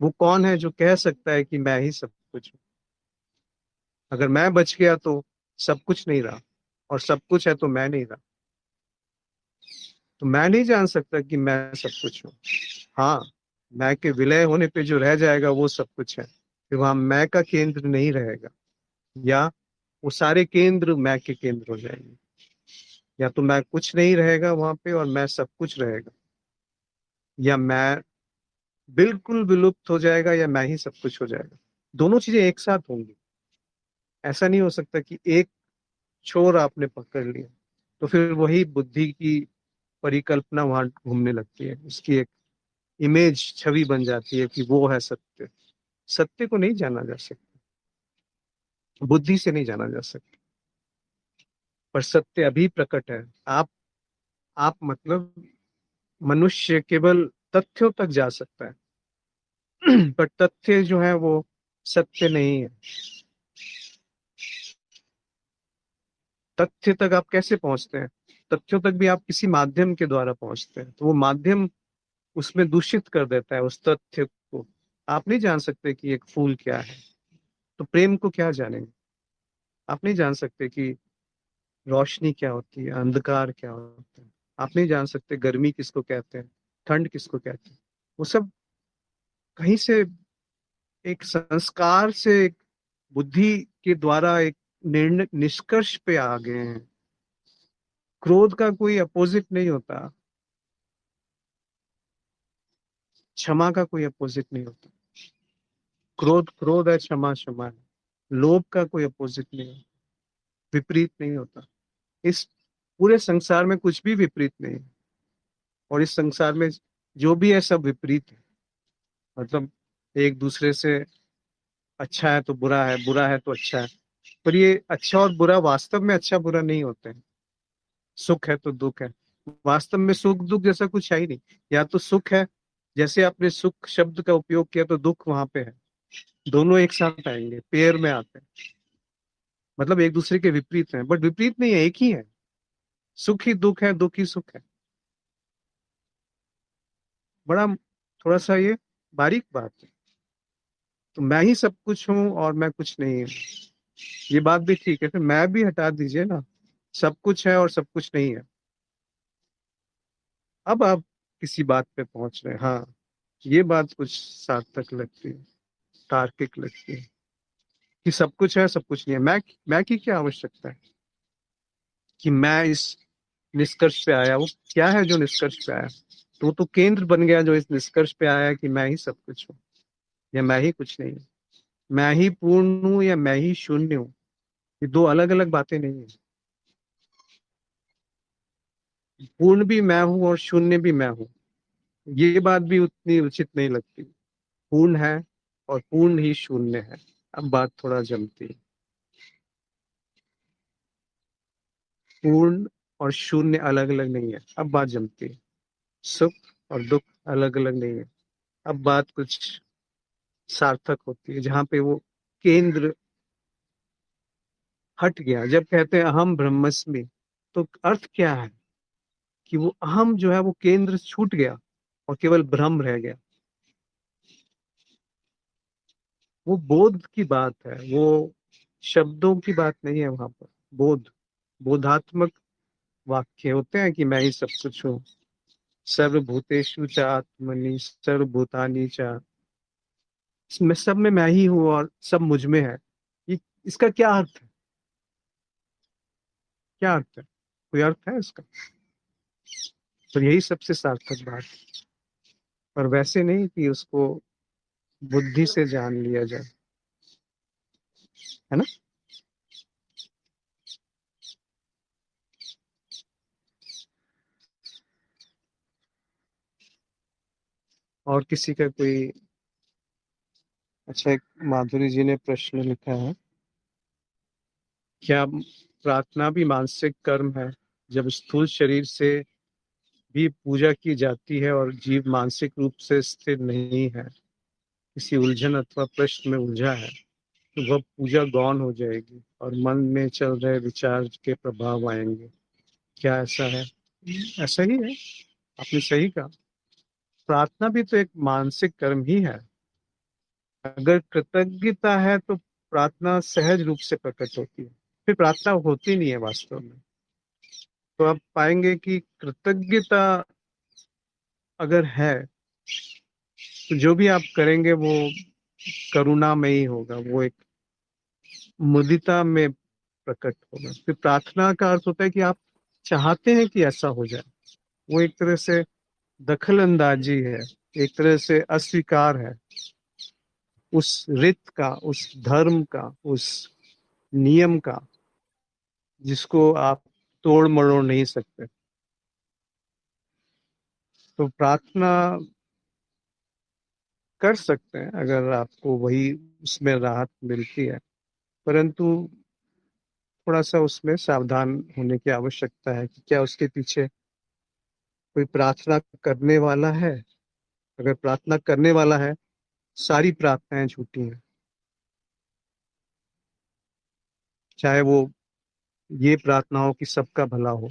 वो कौन है जो कह सकता है कि मैं ही सब कुछ हूँ? अगर मैं बच गया तो सब कुछ नहीं रहा, और सब कुछ है तो मैं नहीं रहा। तो मैं नहीं जान सकता कि मैं सब कुछ हूँ। हाँ, मैं के विलय होने पे जो रह जाएगा वो सब कुछ है, फिर वहां मैं का केंद्र नहीं रहेगा, या वो सारे केंद्र मैं के केंद्र हो जाएंगे। या तो मैं कुछ नहीं रहेगा वहां पे और मैं सब कुछ रहेगा, या मैं बिल्कुल विलुप्त हो जाएगा या मैं ही सब कुछ हो जाएगा। दोनों चीजें एक साथ होंगी। ऐसा नहीं हो सकता कि एक छोर आपने पकड़ लिया तो फिर वही बुद्धि की परिकल्पना वहां घूमने लगती है, उसकी एक इमेज, छवि बन जाती है कि वो है सत्य। सत्य को नहीं जाना जा सकता, बुद्धि से नहीं जाना जा सकता, पर सत्य अभी प्रकट है। आप मतलब मनुष्य केवल तथ्यों तक जा सकता है पर तथ्य जो है वो सत्य नहीं है। तथ्य तक आप कैसे पहुंचते हैं? तथ्यों तक भी आप किसी माध्यम के द्वारा पहुंचते हैं, तो वो माध्यम उसमें दूषित कर देता है उस तथ्य को। आप नहीं जान सकते कि एक फूल क्या है, तो प्रेम को क्या जानेंगे? आप नहीं जान सकते कि रोशनी क्या होती है, अंधकार क्या होता है। आप नहीं जान सकते गर्मी किसको कहते हैं, ठंड किसको कहते हैं। वो सब कहीं से एक संस्कार से, एक बुद्धि के द्वारा एक निर्णय निष्कर्ष पे आ गए हैं। क्रोध का कोई अपोजिट नहीं होता, क्षमा का कोई अपोजिट नहीं होता। क्रोध क्रोध है, क्षमा क्षमा है। लोभ का कोई अपोजिट नहीं है, विपरीत नहीं होता। इस पूरे संसार में कुछ भी विपरीत नहीं है, और इस संसार में जो भी है सब विपरीत है। मतलब एक दूसरे से अच्छा है तो बुरा है, बुरा है तो अच्छा है। पर ये अच्छा और बुरा वास्तव में अच्छा बुरा नहीं होते हैं। सुख है तो दुख है, वास्तव में सुख दुख जैसा कुछ है ही नहीं। या तो सुख है, जैसे आपने सुख शब्द का उपयोग किया, तो दुख वहां पे है। दोनों एक साथ आएंगे, पेयर में आते हैं। मतलब एक दूसरे के विपरीत हैं, बट विपरीत नहीं है, एक ही है। सुख ही दुख है, दुख ही सुख है। बड़ा थोड़ा सा ये बारीक बात है। तो मैं ही सब कुछ हूँ और मैं कुछ नहीं हूँ, ये बात भी ठीक है, फिर मैं भी हटा दीजिए ना। सब कुछ है और सब कुछ नहीं है। अब आप किसी बात पे पहुंच रहे हैं। हाँ, ये बात कुछ सार्थक लगती है, तार्किक लगती है कि सब कुछ है सब कुछ नहीं है। मैं की क्या आवश्यकता है कि मैं इस निष्कर्ष पे आया? वो क्या है जो निष्कर्ष पे आया? तो वो तो केंद्र बन गया जो इस निष्कर्ष पे आया कि मैं ही सब कुछ हूँ या मैं ही कुछ नहीं हूँ। मैं ही पूर्ण हूँ या मैं ही शून्य हूँ, ये दो अलग अलग बातें नहीं है। पूर्ण भी मैं हूँ और शून्य भी मैं हूँ, ये बात भी उतनी उचित नहीं लगती। पूर्ण है और पूर्ण ही शून्य है, अब बात थोड़ा जमती है। पूर्ण और शून्य अलग अलग नहीं है, अब बात जमती है। सुख और दुख अलग अलग नहीं है, अब बात कुछ सार्थक होती है, जहां पे वो केंद्र हट गया। जब कहते हैं अहम ब्रह्मस्मि, तो अर्थ क्या है? कि वो अहम जो है वो केंद्र छूट गया और केवल ब्रह्म रह गया। वो बोध की बात है, वो शब्दों की बात नहीं है वहां पर। बोध, बोधात्मक वाक्य होते हैं कि मैं ही सब कुछ हूँ। सर्वभूतेषु च आत्मनि सर्वभूतानि च, इसमें सब में मैं ही हूँ और सब मुझ में है। ये इसका क्या अर्थ है? क्या अर्थ है? कोई अर्थ है इसका? तो यही सबसे सार्थक बात है। पर वैसे नहीं कि उसको बुद्धि से जान लिया जाए, है ना। और किसी का कोई? अच्छा, एक माधुरी जी ने प्रश्न लिखा है, क्या प्रार्थना भी मानसिक कर्म है? जब स्थूल शरीर से भी पूजा की जाती है और जीव मानसिक रूप से स्थिर नहीं है, किसी उलझन अथवा प्रश्न में उलझा है, तो वह पूजा गौण हो जाएगी और मन में चल रहे विचार के प्रभाव आएंगे। क्या ऐसा है? ऐसा ही है, आपने सही कहा। प्रार्थना भी तो एक मानसिक कर्म ही है। अगर कृतज्ञता है तो प्रार्थना सहज रूप से प्रकट होती है, फिर प्रार्थना होती नहीं है वास्तव में। तो आप पाएंगे कि कृतज्ञता अगर है तो जो भी आप करेंगे वो करुणा में ही होगा, वो एक मुदिता में प्रकट होगा। फिर प्रार्थना का अर्थ होता है कि आप चाहते हैं कि ऐसा हो जाए, वो एक तरह से दखल अंदाजी है, एक तरह से अस्वीकार है उस रित का, उस धर्म का, उस नियम का जिसको आप तोड़ मरोड़ नहीं सकते। तो प्रार्थना कर सकते हैं अगर आपको वही उसमें राहत मिलती है, परंतु थोड़ा सा उसमें सावधान होने की आवश्यकता है कि क्या उसके पीछे कोई प्रार्थना करने वाला है। अगर प्रार्थना करने वाला है, सारी प्रार्थनाएं झूठी हैं, चाहे वो ये प्रार्थना हो कि सबका भला हो।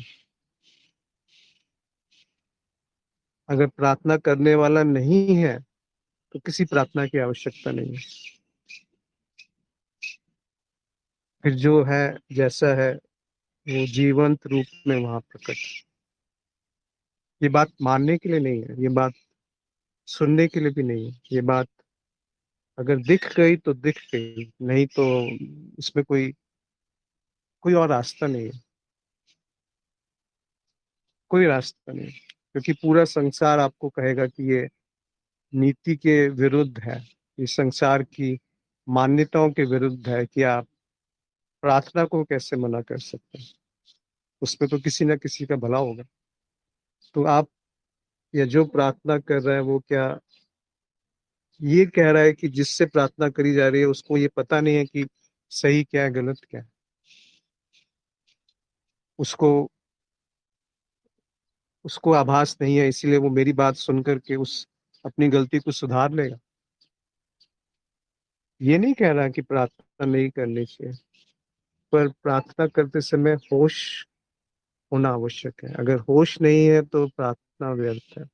अगर प्रार्थना करने वाला नहीं है तो किसी प्रार्थना की आवश्यकता नहीं है। फिर जो है जैसा है वो जीवंत रूप में वहां प्रकट। ये बात मानने के लिए नहीं है, ये बात सुनने के लिए भी नहीं है, ये बात अगर दिख गई तो दिख गई, नहीं तो इसमें कोई कोई और रास्ता नहीं है, कोई रास्ता नहीं। क्योंकि पूरा संसार आपको कहेगा कि ये नीति के विरुद्ध है, ये संसार की मान्यताओं के विरुद्ध है कि आप प्रार्थना को कैसे मना कर सकते हैं, उसमें तो किसी ना किसी का भला होगा। तो आप या जो प्रार्थना कर रहे हैं वो क्या ये कह रहा है कि जिससे प्रार्थना करी जा रही है उसको ये पता नहीं है कि सही क्या है गलत क्या है, उसको उसको आभास नहीं है, इसीलिए वो मेरी बात सुन करके उस अपनी गलती को सुधार लेगा। ये नहीं कह रहा कि प्रार्थना नहीं करनी चाहिए, पर प्रार्थना करते समय होश होना आवश्यक है। अगर होश नहीं है तो प्रार्थना व्यर्थ है,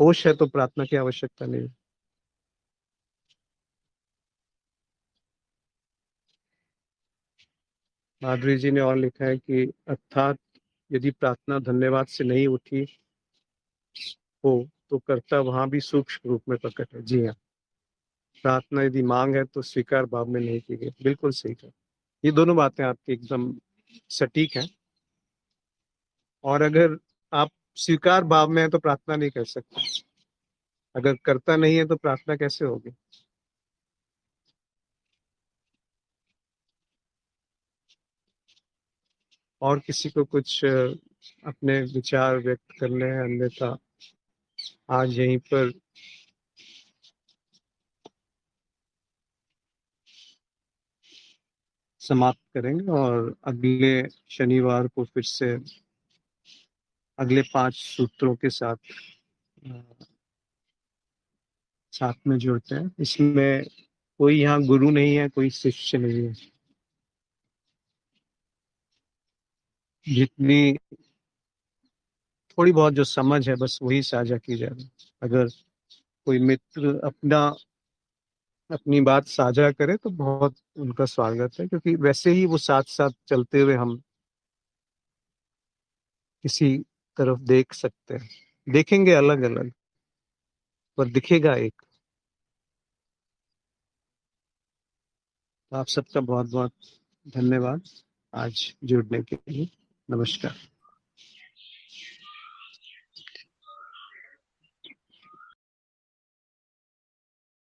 होश है तो प्रार्थना की आवश्यकता नहीं है। माधुरी जी ने और लिखा है कि अर्थात यदि प्रार्थना धन्यवाद से नहीं उठी हो तो कर्ता वहां भी सूक्ष्म रूप में प्रकट है। जी हाँ, प्रार्थना यदि मांग है तो स्वीकार भाव में नहीं की गई, बिल्कुल सही है। ये दोनों बातें आपकी एकदम सटीक हैं। और अगर आप स्वीकार भाव में है तो प्रार्थना नहीं कर सकते, अगर कर्ता नहीं है तो प्रार्थना कैसे होगी। और किसी को कुछ अपने विचार व्यक्त करने हैं, अन्यथा आज यहीं पर समाप्त करेंगे और अगले शनिवार को फिर से अगले 5 सूत्रों के साथ साथ में जुड़ते हैं। इसमें कोई यहाँ गुरु नहीं है, कोई शिष्य नहीं है। जितनी थोड़ी बहुत जो समझ है बस वही साझा की जा रही है। अगर कोई मित्र अपनी बात साझा करे तो बहुत उनका स्वागत है, क्योंकि वैसे ही वो साथ साथ चलते हुए हम किसी तरफ देख सकते हैं, देखेंगे अलग अलग पर दिखेगा एक। तो आप सबका बहुत बहुत धन्यवाद आज जुड़ने के लिए। नमस्कार।